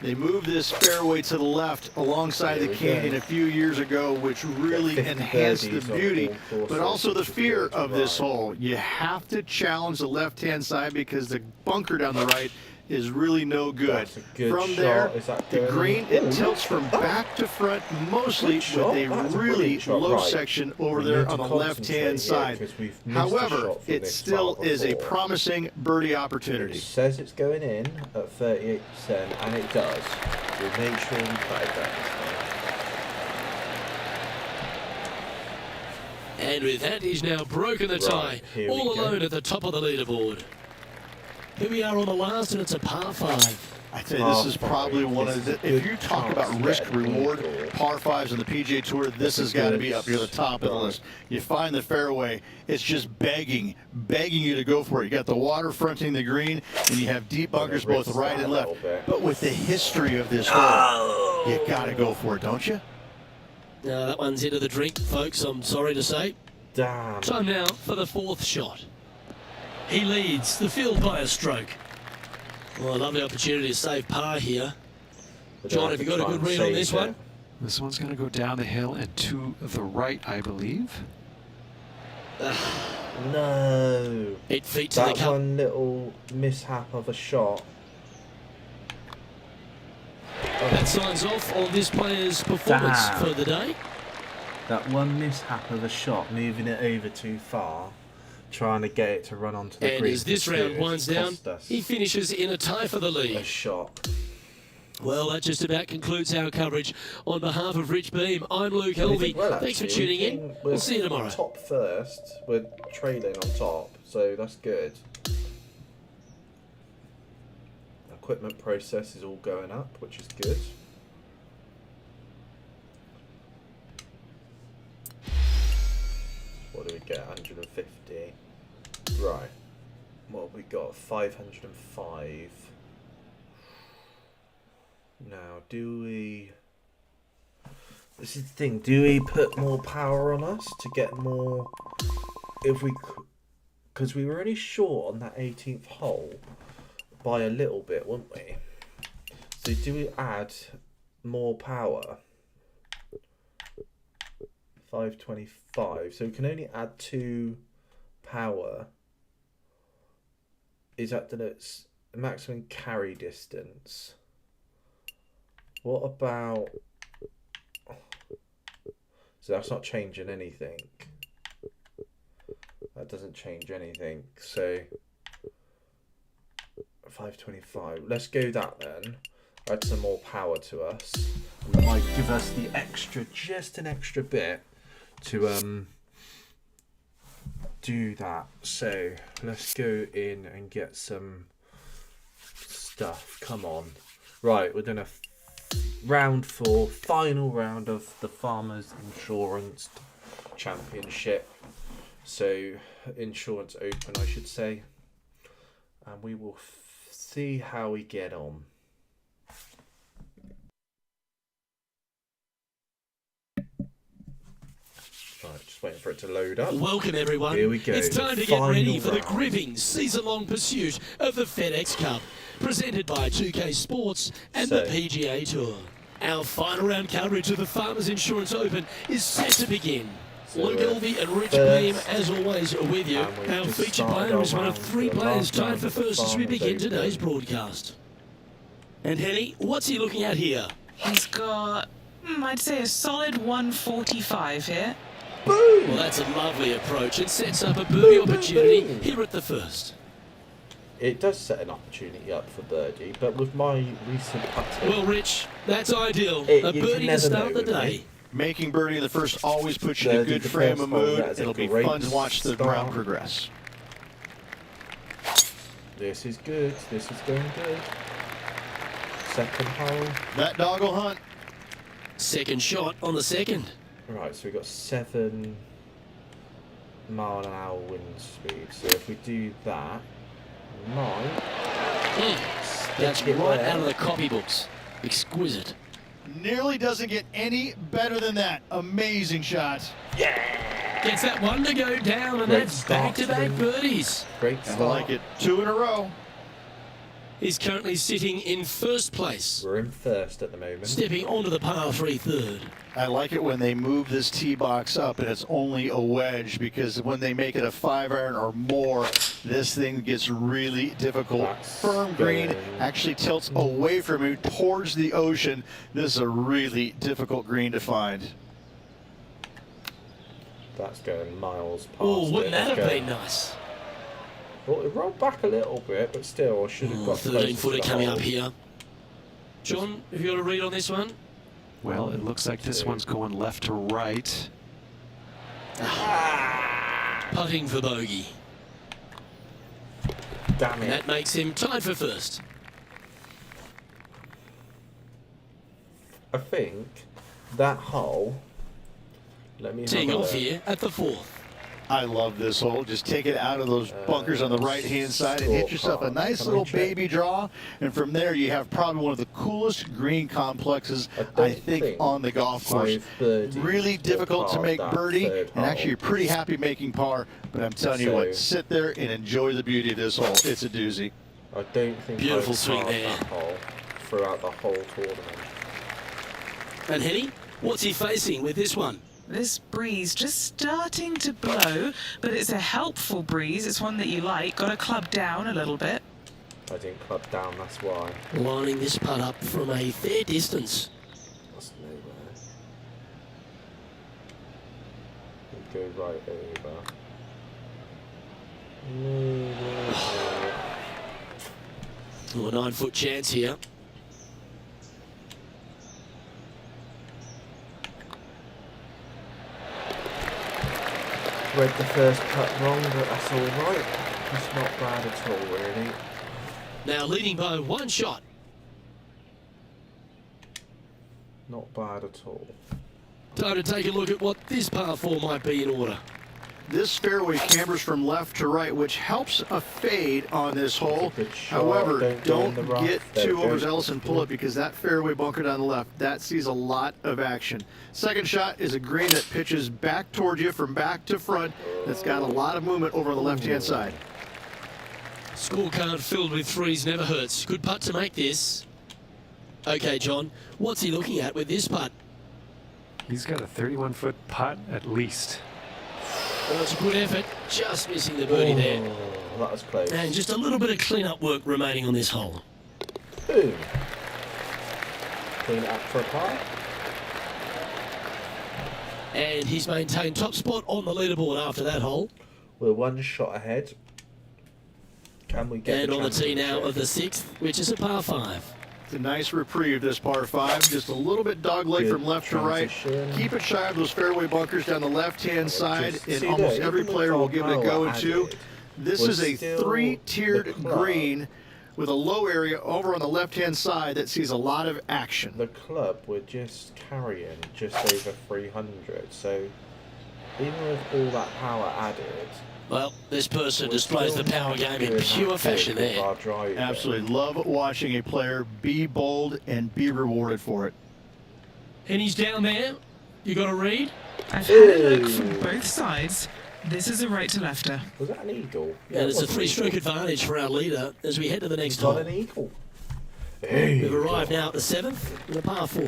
They moved this fairway to the left alongside the canyon a few years ago, which really enhanced the beauty, but also the fear of this hole. You have to challenge the left-hand side because the bunker down the right is really no good. From there, the green, it tilts from back to front mostly with a really low section over there on the left-hand side. However, it still is a promising birdie opportunity. It says it's going in at 38%, and it does. We'll make sure we play that. And with that, he's now broken the tie, all alone at the top of the leaderboard. Here we are on the last, and it's a par 5. I tell you, this is probably one of the, if you talk about risk reward, par 5s on the PGA Tour, this has got to be up near the top of the list. You find the fairway, it's just begging you to go for it. You got the water fronting the green, and you have deep bunkers both right and left. But with the history of this hole, you got to go for it, don't you? That one's into the drink, folks, I'm sorry to say. Damn. Time now for the 4th shot. He leads the field by a stroke. Well, a lovely opportunity to save par here. John, have you got a good read on this one? This one's going to go down the hill and to the right, I believe. No. 8 feet to the That cup. one little mishap of a shot. That signs off on this player's performance Damn. for the day. That one mishap of a shot, moving it over too far, trying to get it to run onto the And green. as this round winds down, he finishes in a tie for the a lead. shot. Well, that just about concludes our coverage. On behalf of Rich Beam, I'm Luke Helvey. Thanks for tuning in. We'll see you tomorrow. Top first, we're trailing on top, so that's good. Equipment process is all going up, which is good. What do we get? 150. Right. What have we got? 505. Now, do we... This is the thing. Do we put more power on us to get more... If we... Because we were only short on that 18th hole by a little bit, weren't we? So do we add more power? 525. So we can only add 2 power. Is that the maximum carry distance? What about... So that's not changing anything. That doesn't change anything. So 525. Let's go that then. Add some more power to us. And that might give us the extra, just an extra bit to do that. So let's go in and get some stuff. Come on. Right, we're doing a round 4, final round of the Farmers Insurance Championship. So Insurance Open, I should say. And we will see how we get on. Right, just waiting for it to load up. Welcome, everyone. Here we go. It's time the to get ready for the final gripping season-long pursuit of the FedEx Cup, presented by 2K Sports and the PGA Tour. Our final round coverage of the Farmers Insurance Open is set to begin. Luke Helvey and Rich Beam, as always, are with you. Our featured player is one of 3 players tied for first as we begin today's broadcast. And Henny, what's he looking at here? He's got, I'd say, a solid 145 here. Well, that's a lovely approach and sets up a birdie opportunity here at the first. It does set an opportunity up for birdie, but with my recent putting... Well, Rich, that's ideal. A you birdie can to never start know the with day. me. Making birdie in the first always puts you in a good frame of mood. It'll be fun to watch the round progress. This is good. This is going good. Second hole. That dog will hunt. Second shot on the second. Right, so we've got 7 mile an hour wind speed. So if we do that, might That's stick it right there. out of the copybooks. Exquisite. Nearly doesn't get any better than that. Amazing shot. Gets that one to go down, and Great that's start back-to-back to them. birdies. Great I start. like it. 2 in a row. He's currently sitting in first place, We're in first at the moment. stepping onto the par 3 third. I like it when they move this tee box up and it's only a wedge, because when they make it a 5-iron or more, this thing gets really difficult. That's Firm green good. actually tilts away from you towards the ocean. This is a really difficult green to find. That's going miles past. Oh, wouldn't it. that have That's been going- nice? Well, it rolled back a little bit, but still, I should have got 13-footer closer to the coming hole. up here. John, have you got a read on this one? Well, it looks like this one's going left to right. Putting for bogey. Damn And it. that makes him tied for first. I think that hole. Let me Teeing have a off look. here at the 4th. I love this hole. Just take it out of those bunkers on the right-hand side and hit yourself a nice Can I little check? baby draw. And from there, you have probably one of the coolest green complexes, I I don't think, think on the golf course. I've birdied Really the difficult to par make that birdie, third and actually hole. you're pretty happy making par. But I'm telling you what, So- sit there and enjoy the beauty of this hole. It's a doozy. I don't think Beautiful I've swing passed there. that hole throughout the whole tournament. And Henny, what's he facing with this one? This breeze just starting to blow, but it's a helpful breeze. It's one that you like. Got to club down a little bit. I didn't club down, that's why. Lining this putt up from a fair distance. That's nowhere. We'll go right over. Oh, a 9-foot chance here. Read the first cut wrong, but that's alright. It's not bad at all, really. Now leading by 1 shot. Not bad at all. Time to take a look at what this par 4 might be in order. This fairway cambers from left to right, which helps a fade on this hole. Good shot. However, Don't go in the don't rough. get There too we go. overzealous and pull it, because that fairway bunker down the left, that sees a lot of action. Second shot is a green that pitches back toward you from back to front. That's got a lot of movement over on the left-hand side. Scorecard filled with 3s never hurts. Good putt to make this. Okay, John, what's he looking at with this putt? He's got a 31-foot putt at least. Well, it's a good effort. Just missing the birdie there. Oh, that was close. And just a little bit of clean-up work remaining on this hole. Boom. Clean it up for a par. And he's maintained top spot on the leaderboard after that hole. We're 1 shot ahead. Can we get And on the tee now championship? of the 6th, which is a par 5. It's a nice reprieve, this par 5. Just a little bit dogleg Good from left to right. transition. Keep it shy of those fairway bunkers down the left-hand side, Just and see almost there, every even player will with give it a Tom go Noah in 2. added, This we're is a still 3-tiered the club. green with a low area over on the left-hand side that sees a lot of action. The club we're just carrying just over 300, so even with all that power added, Well, this person we're displays the still power not game in doing pure that fashion good with there. our driving. Absolutely love watching a player be bold and be rewarded for it. And he's down there. You got a read? I've had a look Ooh. from both sides. This is a right to lefter. Was that an eagle? And it's a it was an 3-stroke eagle. advantage for our leader as we head to the next He's got hole. an eagle. We've arrived now at the 7th with a par 4.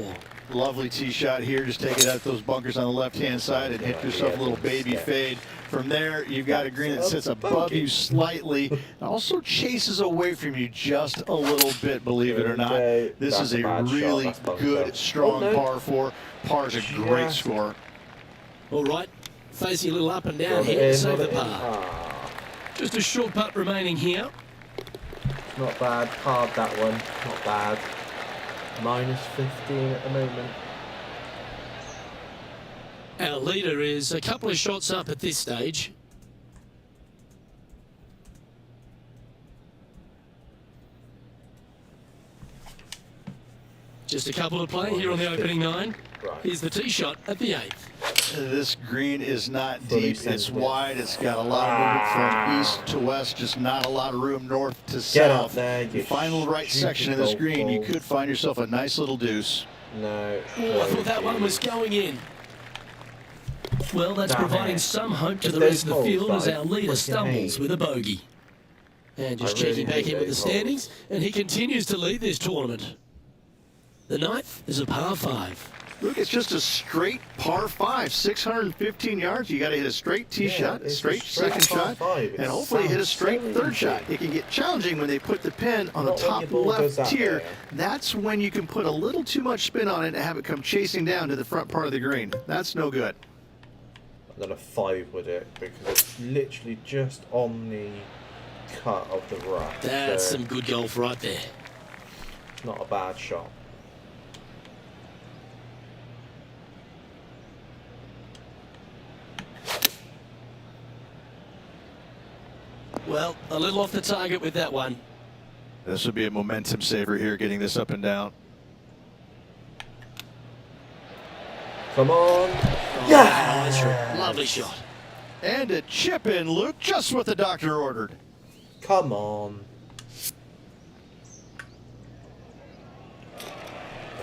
Lovely tee shot here. Just take it out those bunkers on the left-hand side and hit yourself a little baby fade. From there, you've got a green that sits above you slightly, and also chases away from you just a little bit, believe it or not. This That's is a a bad shot. really That's bunker. good, strong Oh, no. par 4. Par's a great Just- score. All right, facing a little up and down Got it here to in, save got the it in. par. Ah, Just a short putt remaining here. not bad. Hard that one. Not bad. Minus 15 at the moment. Our leader is a couple of shots up at this stage. Just a couple to play here on the opening 9. Right. Here's the tee shot at the 8th. This green is not Fully deep. It's sensitive. wide. It's got a lot of movement from east to west, just not a lot of room north to Get up south. there, you You find the right stupid section of this golf green, you ball. could find yourself a nice little deuce. No. Oh, I thought that one was going in. Well, that's Damn providing it. some hope to It's the rest of those the field holes as that our I leader freaking stumbles hate. with a bogey. And just I really checking back hate in with the those standings, and he continues to lead this tournament. The 9th is a par 5. Look, it's just a straight par 5, 615 yards. You got to hit a straight tee Yeah, shot, it's a straight straight second par shot, five. and It hopefully hit a sounds straight so third shot. easy. It can get challenging when they put the pin on the Not when top your ball goes left that tier. way. That's when you can put a little too much spin on it and have it come chasing down to the front part of the green. That's no good. I've done a 5 with it because it's literally just on the cut of the rough. That's so some good golf right there. not a bad shot. Well, a little off the target with that one. This would be a momentum saver here, getting this up and down. Come on. Oh, yeah! Lovely shot. And a chip in, Luke, just what the doctor ordered. Come on.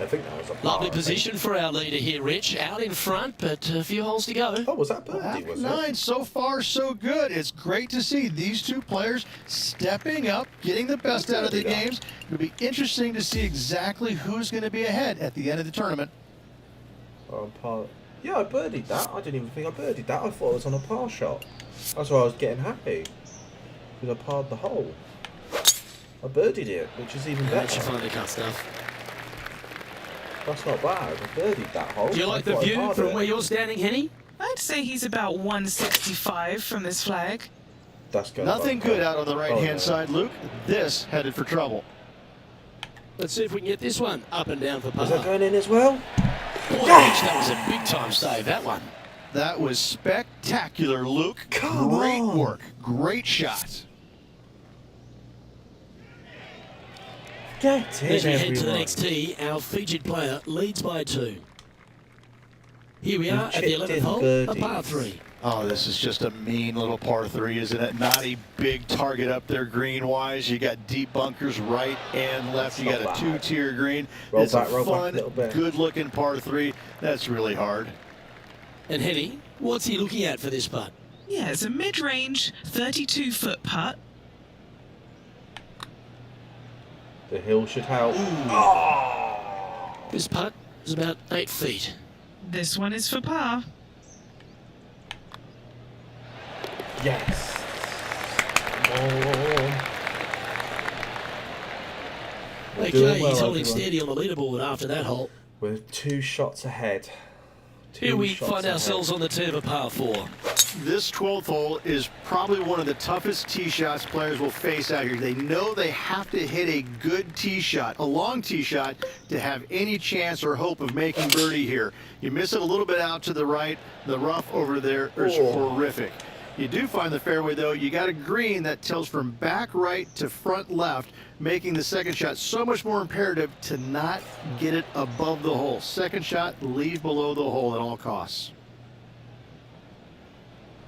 I think that was a par, Lovely I think. position for our leader here, Rich. Out in front, but a few holes to go. Oh, was that birdie, After was 9, it? so far so good. It's great to see these two players stepping up, getting the best out of the games. It'll be interesting to see exactly who's going to be ahead at the end of the tournament. Oh, par. Yeah, I birdied that. I didn't even think I birdied that. I thought it was on a par shot. That's why I was getting happy. Because I parred the hole. I birdied it, which is even That should better. finally cut stuff. That's not bad. I birdied that hole. Do you like I the thought I view parred from it. where you're standing, Henny? I'd say he's about 165 from this flag. That's good. Nothing good out on the right-hand no. side, Luke. This headed for trouble. Let's see if we can get this one up and down for par. Is that going in as well? Boy, Rich, that was a big time save, that one. That was spectacular, Luke. Come Great on. work. Great shot. Get in, As we head to the everyone. next tee, our featured player leads by 2. Here we are at the chipped 11th in hole, a birdies. par 3. Oh, this is just a mean little par 3, isn't it? Not a big target up there green-wise. You got deep bunkers right and left. You got Not a bad. 2-tier green. Roll It's back, a roll back a fun, little bit. good-looking par 3. That's really hard. And Henny, what's he looking at for this putt? Yeah, it's a mid-range 32-foot putt. The hill should help. This putt is about 8 feet. This one is for par. Yes. Oh. We're doing Okay, well, he's holding everyone. steady on the leaderboard after that hole. We're 2 shots ahead. Here we find ourselves on the tee of a par 4. This 12th hole is probably one of the toughest tee shots players will face out here. They know they have to hit a good tee shot, a long tee shot, to have any chance or hope of making birdie here. You miss it a little bit out to the right, the rough over there is horrific. You do find the fairway, though. You got a green that tilts from back right to front left, making the second shot so much more imperative to not get it above the hole. Second shot, leave below the hole at all costs.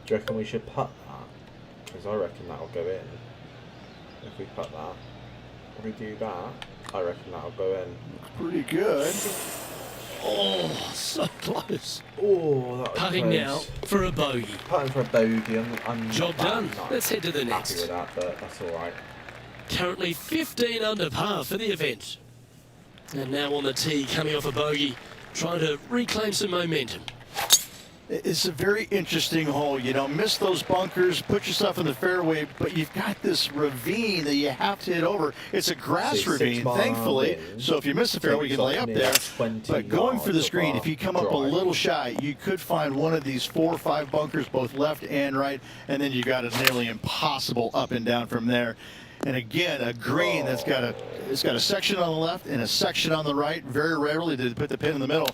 Do you reckon we should putt that? Because I reckon that'll go in. If we putt that. If we do that, I reckon that'll go in. Pretty good. Oh, so close. Oh, that was Putting close. now for a bogey. Putting for a bogey. I'm Job not done. not Let's head to the happy next. with that, but that's alright. Currently 15 under par for the event. And now on the tee, coming off a bogey, trying to reclaim some momentum. It's a very interesting hole. You know, miss those bunkers, put yourself in the fairway, but you've got this ravine that you have to hit over. It's a grass Six ravine, mile thankfully. wind. So if you miss the fairway, you can lay up Takes there. off near 20 But going for the yards screen, of if you come up a drive. little shy, you could find one of these 4 or 5 bunkers, both left and right, and then you got a nearly impossible up and down from there. And again, a green that's got a section on the left and a section on the right. Very rarely do they put the pin in the middle.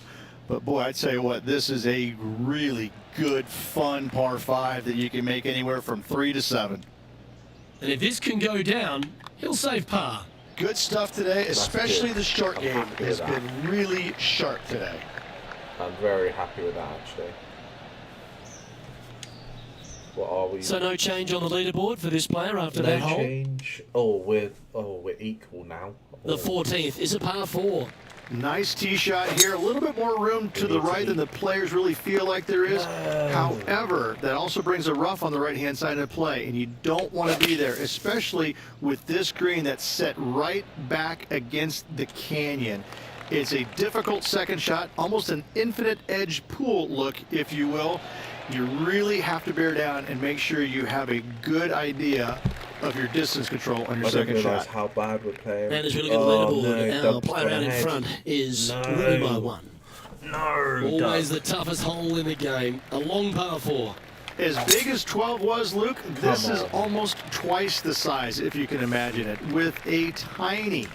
But boy, I'd tell you what, this is a really good, fun par 5 that you can make anywhere from 3 to 7. And if this can go down, he'll save par. Good stuff today, especially good. the short I'm game happy has with that. been really sharp today. I'm very happy with that, actually. What are we? So no change on the leaderboard for this player after No that hole. change. Oh, we're equal now. The 14th is a par 4. Nice tee shot here. A little bit more room to the right than the players really feel like there is. However, that also brings a rough on the right-hand side of play, and you don't want to be there, especially with this green that's set right back against the canyon. It's a difficult second shot, almost an infinite edge pool look, if you will. You really have to bear down and make sure you have a good idea of your distance control on your I don't second realise shot. how bad we're playing. And as we look at the leaderboard, our dump's player gone out in ahead. front is No. winning by 1. No, Always the toughest hole in the game. A long par 4. As big as 12 was, Luke, this Come is on. almost twice the size, if you can imagine it, with a tiny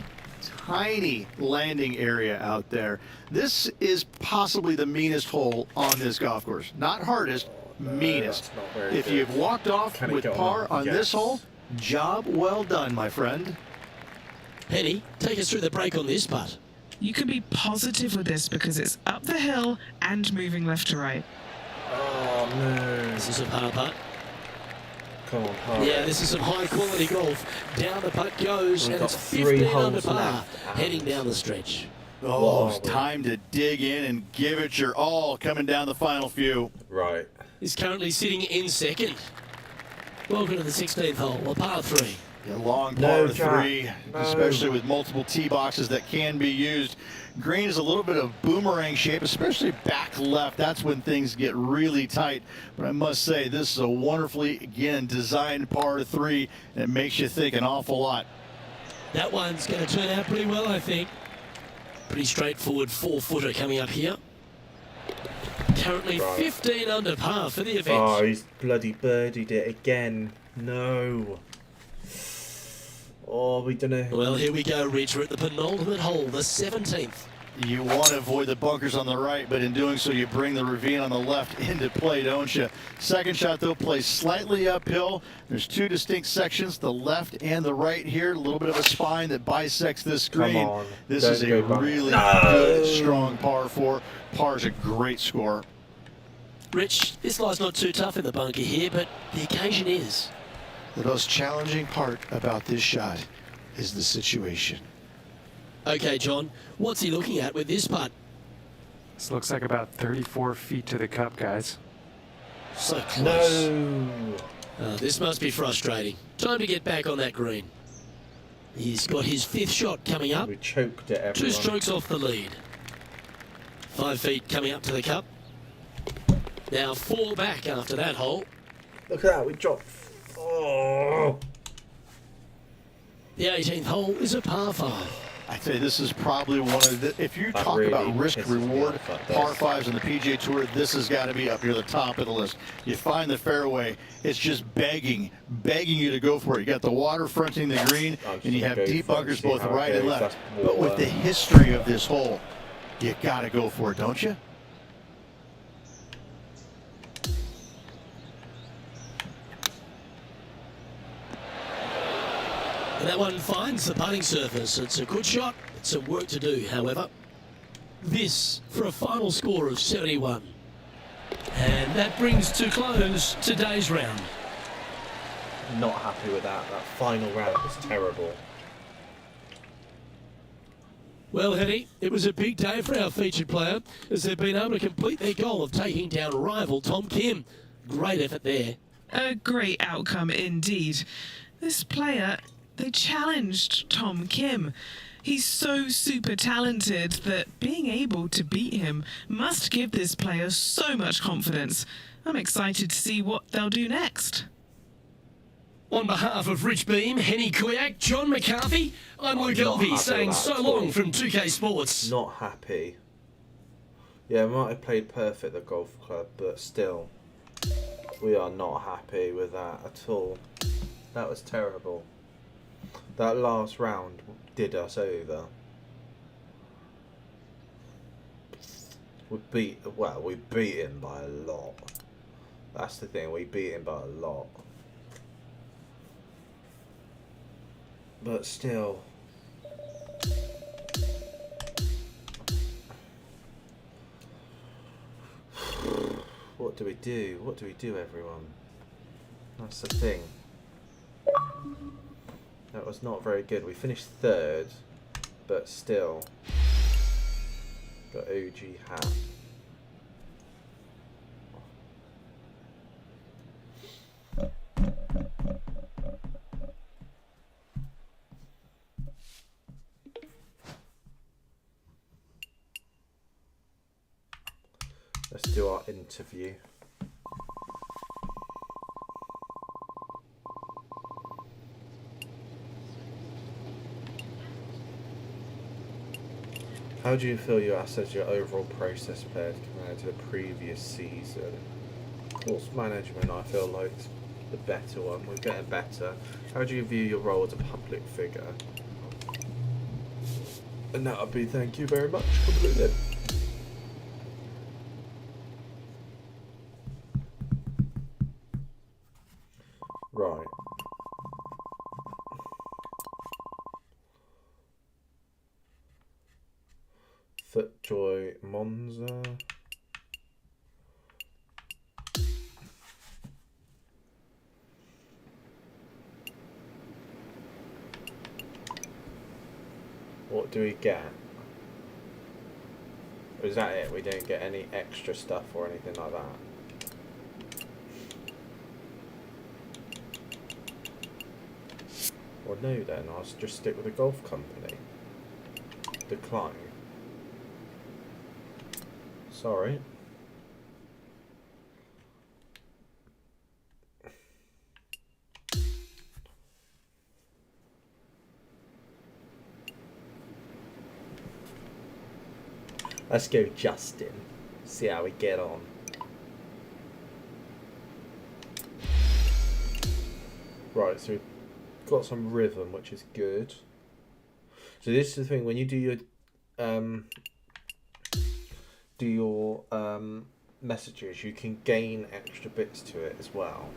landing area out there. This is possibly the meanest hole on this golf course. Not hardest, meanest. that's not very If good. you've walked off Can it with get par on Yes. this hole, job well done, my friend. Penny, take us through the break on this putt. You can be positive with this because it's up the hill and moving left to right. Oh no! This is a par putt. Come on, par. Yeah, this is some high quality golf. Down the putt goes, We've and got it's 3 15 under holes par, left. heading down the stretch. Oh, Whoa. it's time to dig in and give it your all coming down the final few. Right. He's currently sitting in second. Welcome to the 16th hole, a par 3. A long No, par Jack. 3, No. especially with multiple tee boxes that can be used. Green is a little bit of boomerang shape, especially back left. That's when things get really tight. But I must say, this is a wonderfully, again, designed par 3, and it makes you think an awful lot. That one's going to turn out pretty well, I think. Pretty straightforward 4-footer coming up here. Currently Right. 15 under par for the event. Oh, he's bloody birdied it again. No. Oh, we don't know. Well, here we go, Rich. We're at the penultimate hole, the 17th. You want to avoid the bunkers on the right, but in doing so, you bring the ravine on the left into play, don't you? Second shot, though, plays slightly uphill. There's 2 distinct sections, the left and the right here. A little bit of a spine that bisects this green. Come on. This Don't is a go back. really No. good, strong par 4. Par's a great score. Rich, this lie's not too tough in the bunker here, but the occasion is. The most challenging part about this shot is the situation. Okay, John, what's he looking at with this putt? This looks like about 34 feet to the cup, guys. So close. No. This must be frustrating. Time to get back on that green. He's got his 5th shot coming up. We choked it, 2 everyone. strokes off the lead. 5 feet coming up to the cup. Now 4 back after that hole. Look at that, we dropped. Oh. The 18th hole is a par 5. I'd say this is probably one of the, if you That talk really about risk pisses me reward, off at this. par 5s on the PGA Tour, this has got to be up near the top of the list. You find the fairway, it's just begging you to go for it. You got the water fronting the green, I'm just and you gonna have go deep for it, bunkers see both how it right and goes. left. That's But with the water. history of this hole, you got to go for it, don't you? And that one finds the putting surface. It's a good shot. Some work to do, however. This for a final score of 71. And that brings to close today's round. Not happy with that. That final round was terrible. Well, Henny, it was a big day for our featured player as they've been able to complete their goal of taking down rival Tom Kim. Great effort there. A great outcome indeed. This player, they challenged Tom Kim. He's so super talented that being able to beat him must give this player so much confidence. I'm excited to see what they'll do next. On behalf of Rich Beam, Henny Koyak, John McCarthy, I'm Luke not Elvey happy saying with that so at all. long from 2K Sports. Not happy. Yeah, we might have played perfect at the golf club, but still, we are not happy with that at all. That was terrible. That last round did us over. We beat him by a lot. That's the thing, we beat him by a lot. But still, What do we do? What do we do, everyone? That's the thing. That was not very good. We finished third, but still got OG hat. Let's do our interview. How do you feel you assess your overall process paired compared to the previous season? Course management, I feel like the better one. We're getting better. How do you view your role as a public figure? And that would be thank you very much. Completed. Right. Footjoy Monza. What do we get? Or is that it? We don't get any extra stuff or anything like that? Well, no then, I'll just stick with the golf company. Decline. Sorry. Let's go Justin. See how we get on. Right, so we've got some rhythm, which is good. So this is the thing, when you do your messages, you can gain extra bits to it as well.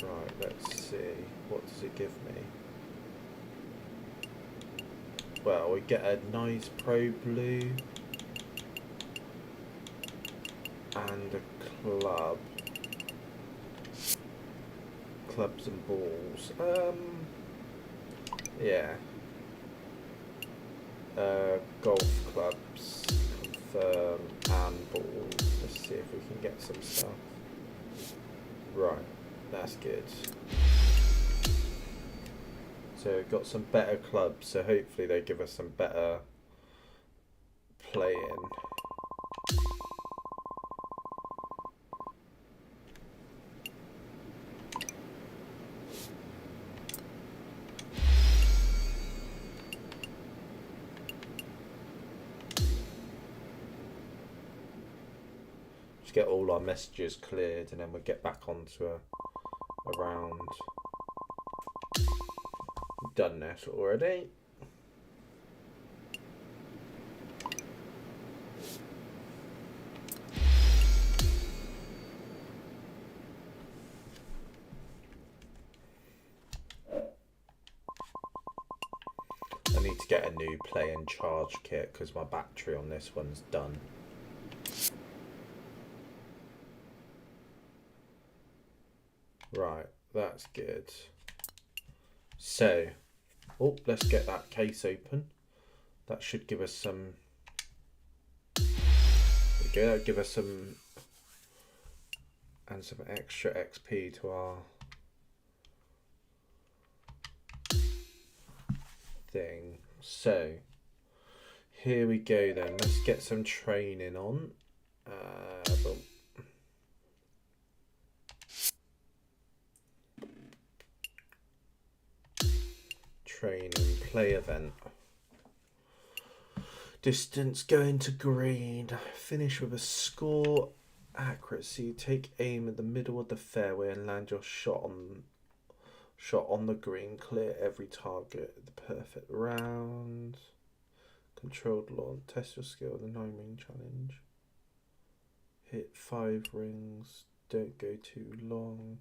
Right, let's see. What does it give me? Well, we get a nice pro blue and a club. Clubs and balls. Yeah. Golf clubs, confirm, and balls. Let's see if we can get some stuff. Right, that's good. So we've got some better clubs, so hopefully they give us some better playing. Just get all our messages cleared and then we'll get back onto a round. Done this already. I need to get a new play and charge kit because my battery on this one's done. Right, that's good. So, oh, let's get that case open. That should give us some. There we go. That'll give us some and some extra XP to our thing. So, here we go then. Let's get some training on. Boom. Train and play event. Distance going to green. Finish with a score. Accuracy. Take aim at the middle of the fairway and land your shot on the green. Clear every target. The perfect round. Controlled launch. Test your skill with the 9-ring challenge. Hit 5 rings. Don't go too long.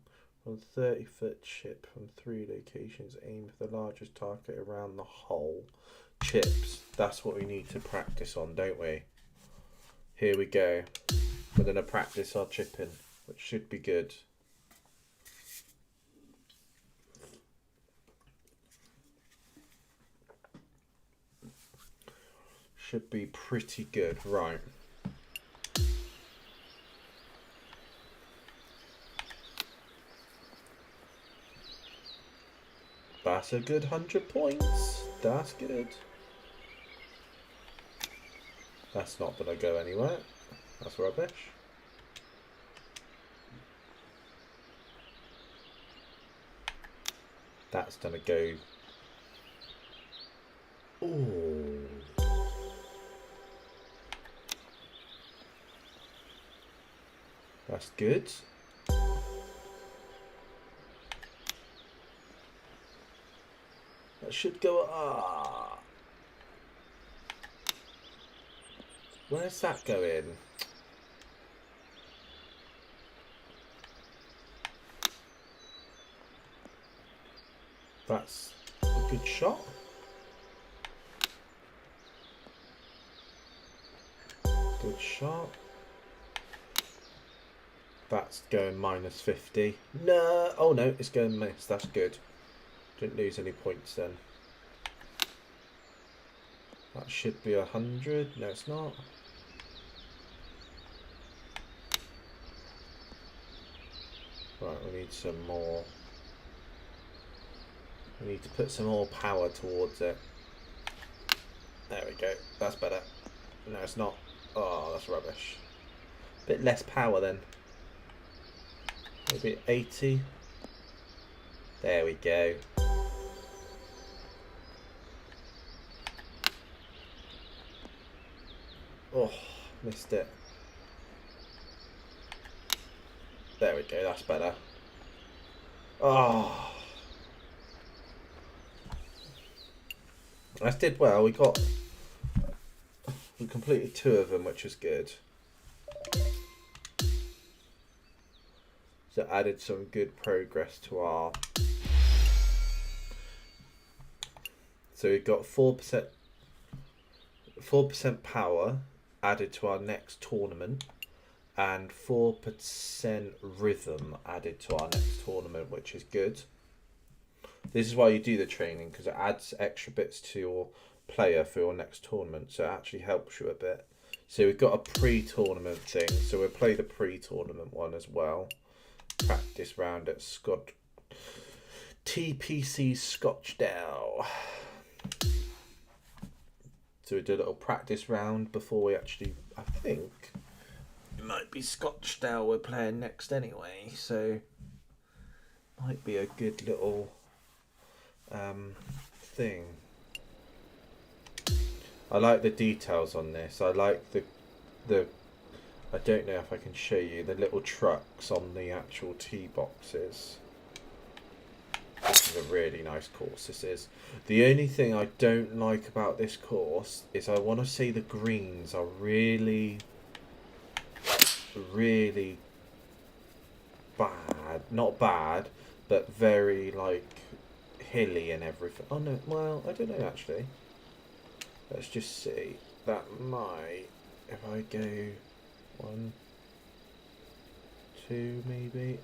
On 30-foot chip from 3 locations, aim for the largest target around the hole. Chips, that's what we need to practice on, don't we? Here we go. We're going to practice our chipping, which should be good. Should be pretty good, right. That's a good 100 points. That's good. That's not going to go anywhere. That's rubbish. That's going to go... Oh. That's good. That should go... Ah. Where's that going? That's a good shot. Good shot. That's going minus 50. No. Oh no, it's going miss. That's good. Didn't lose any points then. That should be 100. No, it's not. Right, we need some more. We need to put some more power towards it. There we go. That's better. No, it's not. Oh, that's rubbish. Bit less power then. Maybe 80. There we go. Oh, missed it. There we go, that's better. Oh. That did well. We completed 2 of them, which was good. So added some good progress to our... So we've got 4% power added to our next tournament, and 4% rhythm added to our next tournament, which is good. This is why you do the training, because it adds extra bits to your player for your next tournament, so it actually helps you a bit. So we've got a pre-tournament thing, so we'll play the pre-tournament one as well. Practice round at TPC Scotchdale. So we do a little practice round before we actually, I think it might be Scotchdale we're playing next anyway, so might be a good little thing. I like the details on this. I like the I don't know if I can show you the little trucks on the actual tee boxes. This is a really nice course, this is. The only thing I don't like about this course is I want to say the greens are really bad. Not bad, but very like hilly and everything. Oh no, well, I don't know actually. Let's just see. That might, if I go 1, 2 maybe,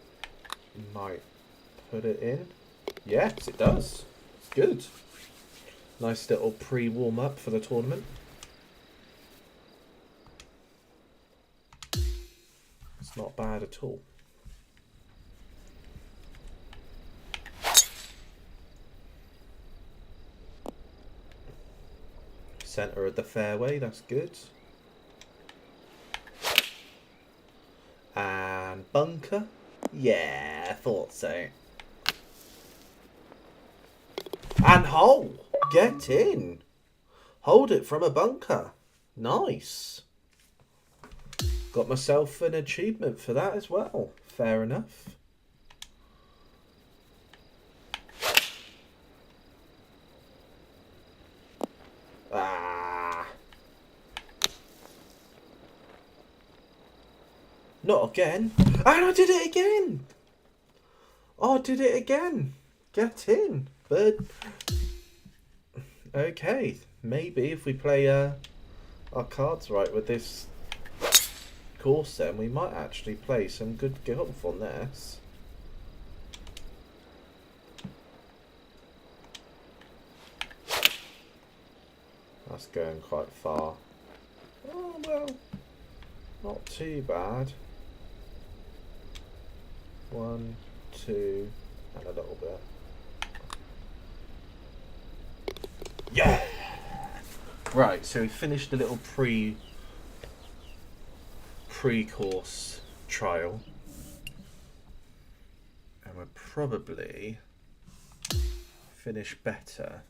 might put it in. Yes, it does. It's good. Nice little pre-warm up for the tournament. It's not bad at all. Centre of the fairway, that's good. And bunker. Yeah, I thought so. And hole. Get in. Hold it from a bunker. Nice. Got myself an achievement for that as well. Fair enough. Ah. Not again. And I did it again. Oh, I did it again. Get in, bud. Okay, maybe if we play our cards right with this course then. We might actually play some good golf on this. That's going quite far. Oh, well, not too bad. 1, 2, and a little bit. Yeah! Right, so we finished a little pre-course trial. And we'll probably finish better.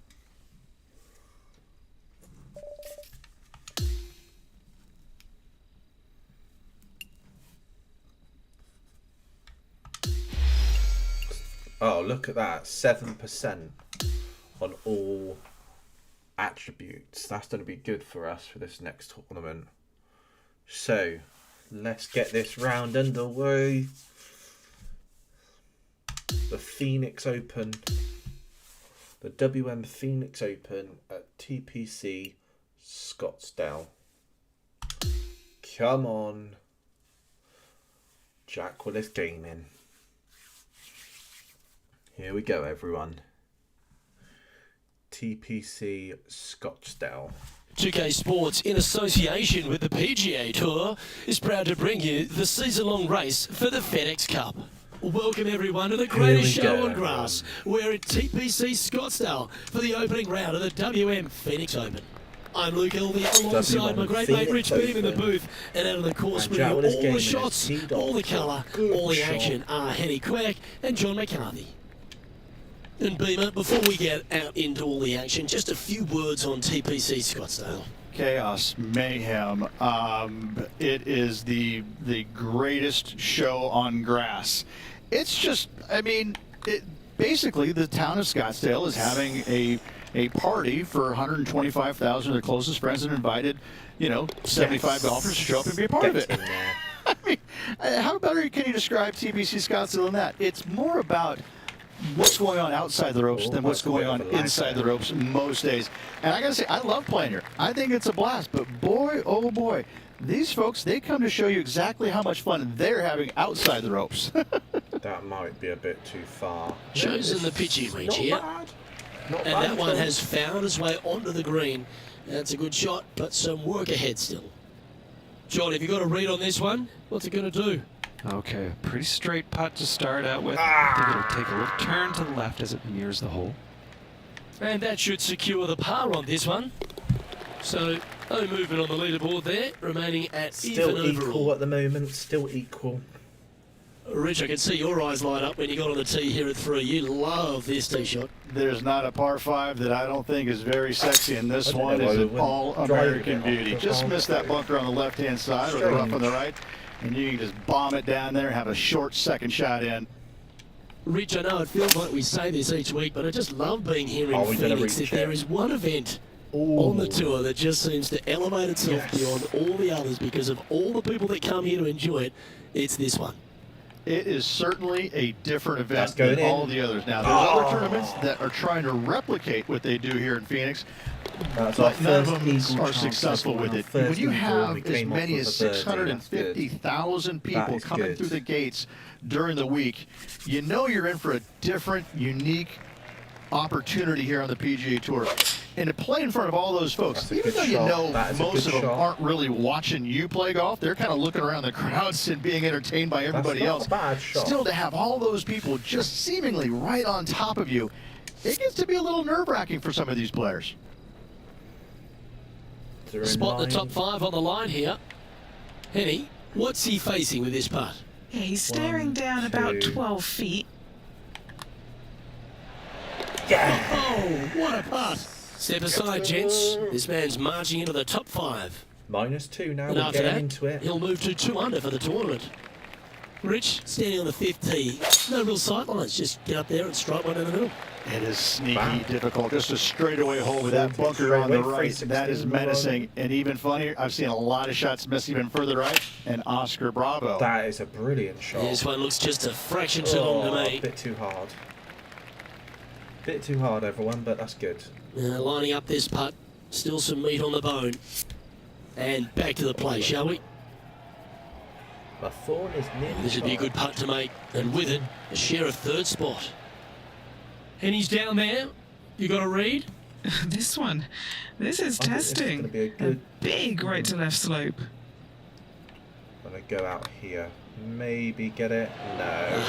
Oh, look at that. 7% on all attributes. That's going to be good for us for this next tournament. So, let's get this round underway. The Phoenix Open. The WM Phoenix Open at TPC Scottsdale. Come on. Jack Willis Gaming. Here we go, everyone. TPC Scottsdale. 2K Sports, in association with the PGA Tour, is proud to bring you the season-long race for the FedEx Cup. Welcome everyone to the greatest show on grass. We're at TPC Scottsdale for the opening round of the WM Phoenix Open. I'm Luke Elvey alongside my great mate Rich Beam in the booth, and out of the course with you all the shots, all the colour, all the action are Henny Quack and John McCarthy. And Beamer, before we get out into all the action, just a few words on TPC Scottsdale. Chaos, mayhem. It is the greatest show on grass. It's just, I mean, basically the town of Scottsdale is having a party for 125,000 of their closest friends and invited, 75 golfers to show up and be a part of it. I mean, how better can you describe TPC Scottsdale than that? It's more about what's going on outside the ropes than what's going on inside the ropes most days. And I gotta say, I love playing here. I think it's a blast, but boy, oh boy, these folks, they come to show you exactly how much fun they're having outside the ropes. That might be a bit too far. Chosen the pitching range here. And that one has found its way onto the green. That's a good shot, but some work ahead still. John, have you got a read on this one? What's it going to do? Okay, pretty straight putt to start out with. I think it'll take a little turn to the left as it nears the hole. And that should secure the par on this one. So, no movement on the leaderboard there, remaining at still even equal overall. at the moment, still equal. Rich, I can see your eyes light up when you got on the tee here at 3. You love this tee shot. There's not a par 5 that I don't think is very sexy, and this I don't one know is why an we all-American wouldn't drive it beauty. off the Just missed that concrete. bunker on the left-hand side or the rough on the right, and you can just bomb it down there and have a short second shot in. Rich, I know it feels like we say this each week, but I just love being here in we did a Phoenix. If recheck. there is one event on the tour that just seems to elevate itself beyond all the others because of all the people that come here to enjoy it, it's this one. It is certainly a different That's event going than all in. the others. Now, there's other tournaments that are trying to replicate what they do here in Phoenix, That's our but none of first them eagle are chance successful ever, with our it. first When you eagle, have we as came off many with as a birdie. That's good. 650,000 people That is coming good. through the gates during the week, you know you're in for a different, unique opportunity here on the PGA Tour. And to play in front of all those folks, That's a even good though you shot. know That is a most good of them shot. aren't really watching you play golf, they're kind of looking around the crowds and being entertained by everybody not else. a bad shot. Still, to have all those people just seemingly right on top of you, it gets to be a little nerve-wracking for some of these players. They're in Spot the line. top 5 on the line here. Henny, what's he facing with this putt? Yeah, he's staring 1, down about 2. 12 feet. Oh, what a putt! Step aside, gents. This man's marching into the top 5. -2 now. And We're after getting that, into it. he'll move to 2 under for the tournament. Rich, standing on the 5th tee. No real sightlines, just get up there and strike one in the middle. It is sneaky Wow. difficult. Just a straightaway hole with that 40 bunker on the straightaway, right. 316 That is on the right. menacing. And even funnier, I've seen a lot of shots miss even further right. And Oscar Bravo. That is a brilliant shot. This one looks just a fraction too long to A me. bit too hard. Bit too hard, everyone, but that's good. Lining up this putt, still some meat on the bone. And back to the play, shall we? My thorn is nearly This would be a good putt to make, and with it, a share of third spot. And he's down there. You got a read? This one. This is I think this is testing. gonna be a good- big right to left slope. I'm going to go out here. Maybe get it. No.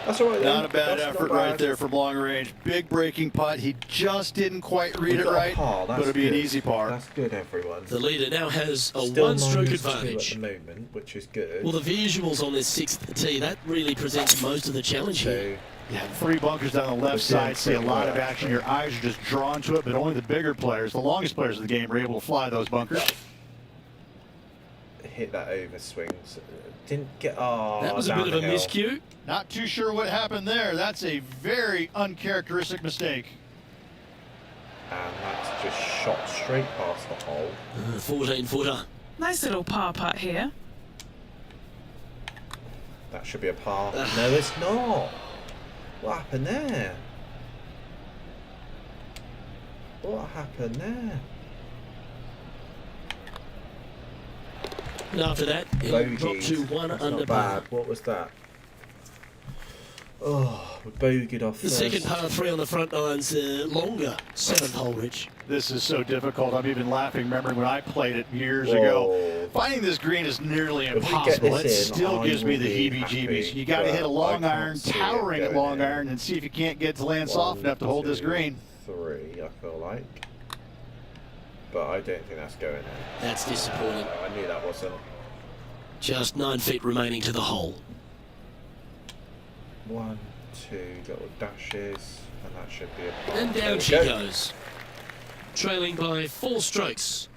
That's all right. Not a then. bad That's not effort bad. right there from long range. Big breaking putt. He just didn't quite read We it got a right, par, but that's it'll be an good. easy par. That's good, everyone. The leader now has a Still one-stroke -2 advantage. at the moment, which is good. Well, the visuals on this sixth tee, that really presents most of the challenge here. So, Yeah, 3 bunkers down the left But yeah, side, see a lot of pretty action. Your eyes are just drawn to it, but only the bigger players, the longest players of the game, are able to fly those bunkers. hit that over swing. So, didn't get. Oh, That was a down bit of a the hill. miscue. Not too sure what happened there. That's a very uncharacteristic mistake. And that's just shot straight past the hole. 14-footer. Nice little par putt here. That should be a par. No, it's not. What happened there? What happened there? And after that, he'll drop Bogeyed. to 1 That's under not par. bad. What was that? Oh, we bogeyed off The first. second par 3 on the front nine's longer, 7th hole, Rich. This is so difficult. I'm even laughing, remembering when I played it years Whoa. ago. Finding this green is nearly we get impossible. It this in, still I gives me will the be heebie-jeebies. happy, You got to but hit a I long can't iron, see it towering at going long in. iron, and see if you can't get to land soft 1, enough to hold this 2, green. 3, I feel like. But I don't think that's going in. That's disappointing. No, I knew that wasn't. Just 9 feet remaining to the hole. 1, 2 little dashes, and that should be a par. And There down we she go. goes. Trailing by 4 strokes.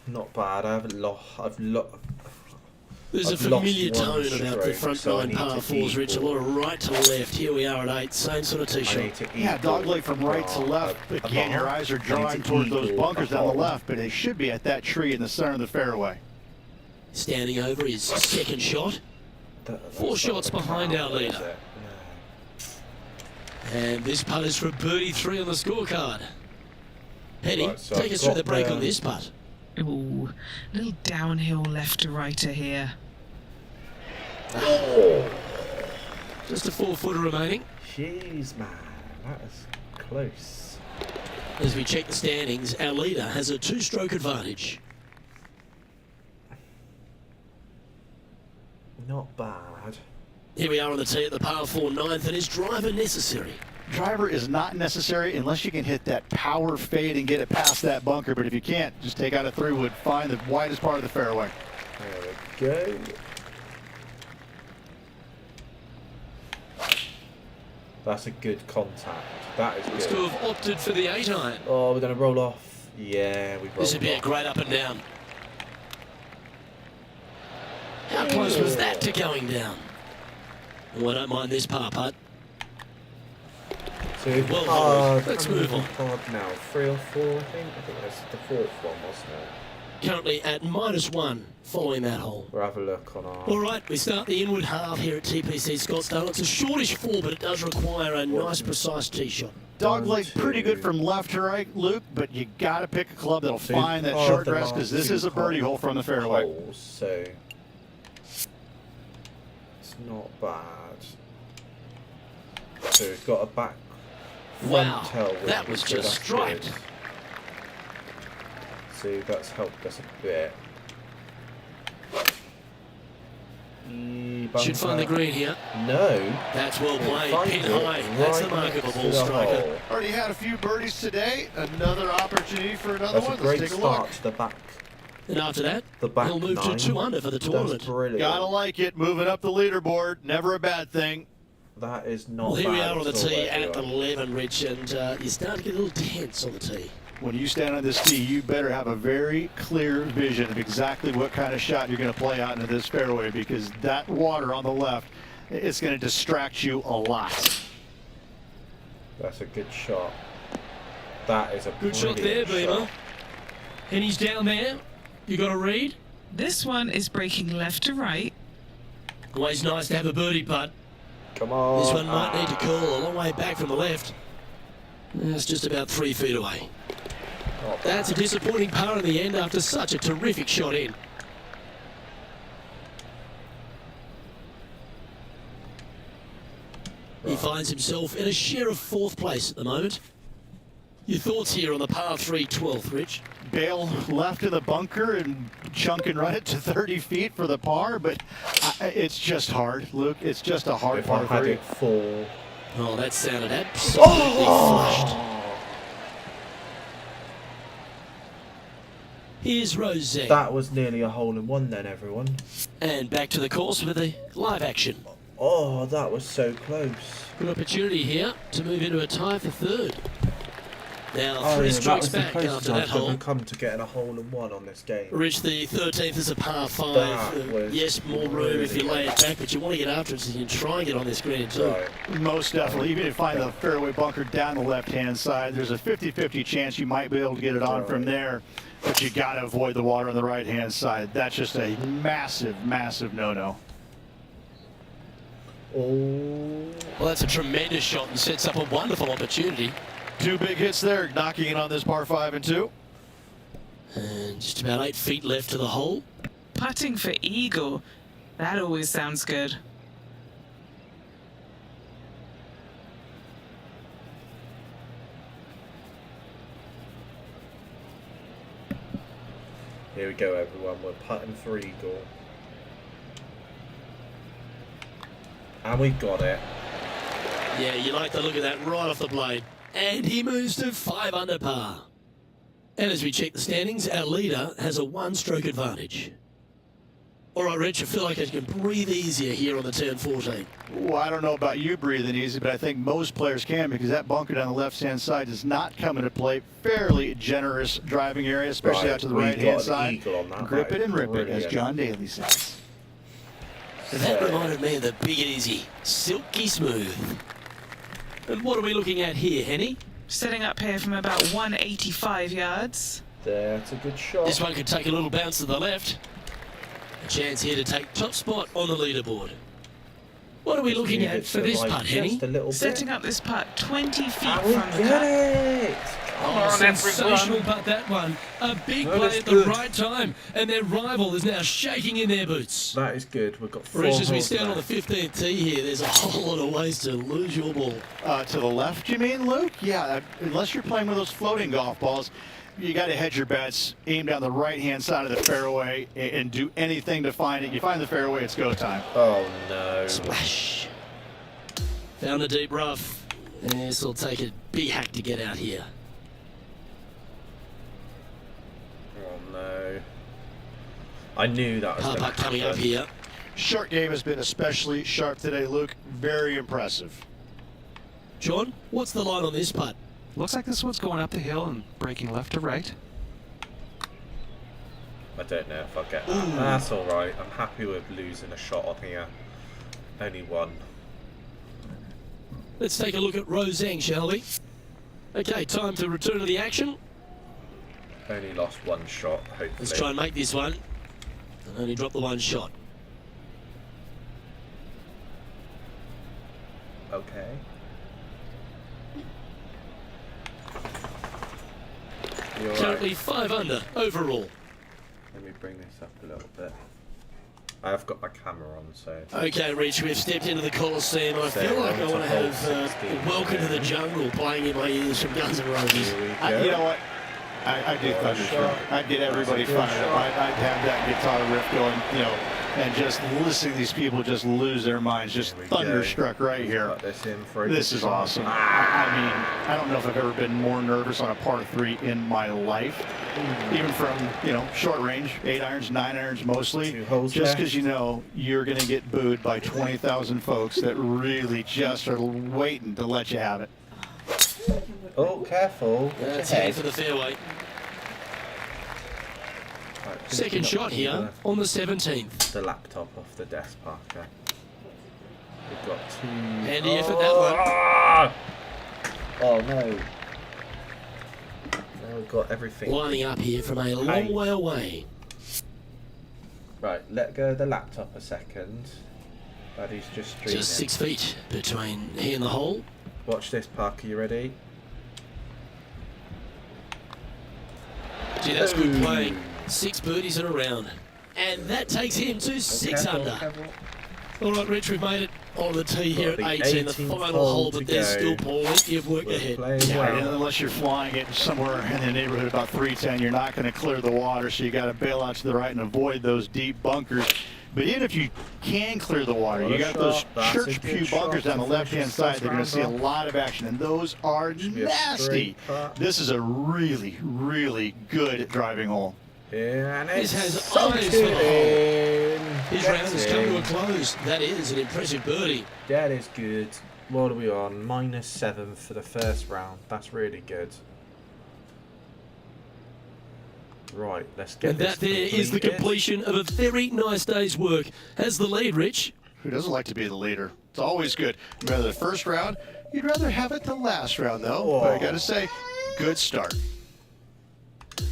Not bad. I've There's a I've lost familiar one tone about the stroke, front so I 9 need par to 4s, Rich. A lot of right to left. Here we are at 8. Same sort of tee I shot. need to Yeah, equal dogleg from right to left. a Again, par. your eyes are I need drawing to towards those equal bunkers a down the hole. left, but they should be at that tree in the center of the fairway. Standing over his second shot. That's 4 not shots gonna behind count, our is leader. it? And this putt is for birdie 3 on the scorecard. Penny, Right, so take I've us through got the break the- on this putt. Ooh, little downhill left to righter here. Just a 4-footer remaining. Jeez, man, that is close. As we check the standings, our leader has a 2-stroke advantage. Not bad. Here we are on the tee at the par 4 9th, and is driver necessary? Driver is not necessary unless you can hit that power fade and get it past that bunker, but if you can't, just take out a 3-wood, find the widest part of the fairway. There we go. That's a good contact. That is Looks to good. have opted for the 8-iron. Oh, we're going to roll off. Yeah, we rolled This would be a off. great up and down. How close was that to going down? Oh, I don't mind this par putt. So Well, hard. let's How many move on. hard now. 3 or 4, I think. I think that's the 4th one, wasn't it? Currently at -1 following that hole. We'll have a look on our. All right, we start the inward half here at TPC Scottsdale. It's a shortish 4, but it does require a nice, precise tee shot. Dogleg 1, pretty 2. good from left to right, Luke, but you got to pick a club that'll So find that par short the grass because last this 2 is a birdie hole from the fairway. holes, so it's not bad. So we've got a back front Wow, tailwind, that was so just that's striped. good. So that's helped us a bit. Should find the green here. No. That's well played. Find Pin it high. That's the right mark of a next to ball the striker. hole. Already had a few birdies today. Another opportunity for another That's a one. great Let's take a look. start to the back. And after that, The back he'll move to 9. 2 under for the tournament. That's brilliant. Gotta like it. Moving up the leaderboard. Never a bad thing. That is not Well, here we bad are on the at all, tee at everyone. 11, Rich, and you start to get a little tense on the tee. When you stand on this tee, you better have a very clear vision of exactly what kind of shot you're going to play out into this fairway because that water on the left, it's going to distract you a lot. That's a good shot. That is a Good shot there, brilliant Beamer. shot. And he's down there. You got a read? This one is breaking left to right. Always nice to have a birdie putt. Come on. This one might need to curl a long way back from the left. It's just about 3 feet away. Not bad. That's a disappointing par in the end after such a terrific shot in. He finds himself in a share of 4th place at the moment. Your thoughts here on the par 3 12th, Rich? Bail left of the bunker and chunk and run it to 30 feet for the par, but it's just hard, Luke. It's just a hard If I par had 3. it for... Oh, that sounded absolutely flushed. Here's Rosé. That was nearly a hole-in-one then, everyone. And back to the course with the live action. Oh, that was so close. Good opportunity here to move into a tie for 3rd. Now Oh, 3 yeah, that strokes was the back closest after that I've hole. ever come to getting a hole-in-one on this game. Reach the 13th as a par 5. That was Yes, more room if you really lay it back, but you want to get after it so you can try and get on this green too. Right. Most definitely. Even if you find the fairway bunker down the left-hand side, there's a 50-50 chance you might be able to get it on from there, but you got to avoid the water on the right-hand side. That's just a massive, massive no-no. Oh, Well, that's a tremendous shot and sets up a wonderful opportunity. 2 big hits there, knocking it on this par 5 and 2. And just about 8 feet left to the hole. Putting for eagle. That always sounds good. here we go, everyone. We're putting for eagle. And we got it. Yeah, you like the look of that right off the blade. And he moves to 5 under par. And as we check the standings, our leader has a 1-stroke advantage. All right, Rich, I feel like I can breathe easier here on the turn 14. Well, I don't know about you breathing easy, but I think most players can, because that bunker down the left-hand side does not come into play. Fairly generous driving area, especially Right, out to the we right-hand got an side. eagle on that. Grip That it and is rip it, as brilliant. John Daly says. That reminded me of the Big Easy. Silky smooth. And what are we looking at here, Henny? Setting up here from about 185 yards. That's a good shot. This one could take a little bounce to the left. A chance here to take top spot on the leaderboard. What are we looking Leave at it for to, this like, putt, Henny? just a little Setting bit. up this putt 20 feet And from we the get cup. it! Oh, sensational putt, that one. A big That play is at the good. right time, and their rival is now shaking in their boots. That is good. We've got 4 Rich, as we holes stand on the left. 15th tee here, there's a whole lot of ways to lose your ball. To the left, you mean, Luke? Yeah, unless you're playing with those floating golf balls, you got to hedge your bets, aim down the right-hand side of the fairway, and do anything to find it. You find the fairway, it's go time. Oh, no. Splash. Found a deep rough. And this will take a big hack to get out here. Oh, no. I knew that was Par going putt to coming up happen. here. Short game has been especially sharp today, Luke. Very impressive. John, what's the line on this putt? Looks like this one's going up the hill and breaking left to right. I don't know if I'll get that. That's alright. I'm happy with losing a shot on here. Only one. Let's take a look at Roseng, shall we? Okay, time to return to the action. Only lost one shot, hopefully. Let's try and make this one. And only drop the one shot. Okay. You alright? Currently 5 under overall. Let me bring this up a little bit. I have got my camera on, so... Okay, Rich, we've stepped into the Coliseum. I So feel like I on to want to hole have 16. Welcome to the Jungle playing in my ears from Guns N' Roses. Here we go. You know what? I do Thunderstruck. I'd get everybody fired up. I'd have that guitar riff going, and just listening to these people just lose their minds. Just Here we go. Thunderstruck right here. Got this in for a This good is shot. awesome. I mean, I don't know if I've ever been more nervous on a par 3 in my life. Even from, short range, 8 irons, 9 irons mostly. 2 holes Just left. because you're going to get booed by 20,000 folks that really just are waiting to let you have it. Oh, careful. That's Head. heading for the fairway. Right, Second picking shot up here on the 17th. The laptop off the desk, Parker. We've got 2... Handy effort, that one. Ah! Oh, no. Now we've got everything. Lining up here from a long Hey. way away. Right, let go of the laptop a second. Buddy's just streaming. Just 6 feet between he and the hole. Watch this, Parker. You ready? Gee, that's good Ooh. playing. 6 birdies in a round. And that takes him to 6 Careful, under. careful. All right, Rich, we've made it on the tee here at The 18, the 18th final hole hole, to but there's go. still plenty of work We're ahead. playing Yeah, well. unless you're flying it somewhere in the neighborhood about 310, you're not going to clear the water, so you got to bail out to the right and avoid those deep bunkers. But even if you can clear the water, What you a got those shot. That's a church good pew bunkers shot down the to finish left-hand this side. first They're going to see a round off. lot of action, and those are be a nasty. straight putt. This is a really, really good driving hole. Yeah, and This it's has sunk eyes it for the hole. in. His Gets round has come to a in. close. That is an impressive birdie. That is good. What are we on? -7 for the first round. That's really good. Right, let's get And this that there is the completed. completion of a very nice day's work. Has the lead, Rich. Who doesn't like to be the leader? It's always good. You'd rather the first round, you'd rather have it the last round, though. But I got to say, good start.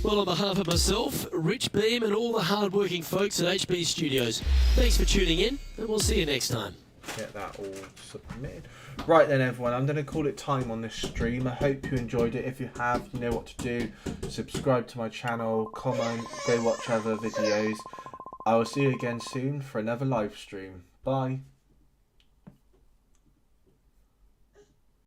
Well, on behalf of myself, Rich Beam, and all the hard-working folks at HB Studios, thanks for tuning in, and we'll see you next time. Get that all submitted. Right then, everyone, I'm going to call it time on this stream. I hope you enjoyed it. If you have, you know what to do. Subscribe to my channel, comment, go watch other videos. I will see you again soon for another live stream. Bye.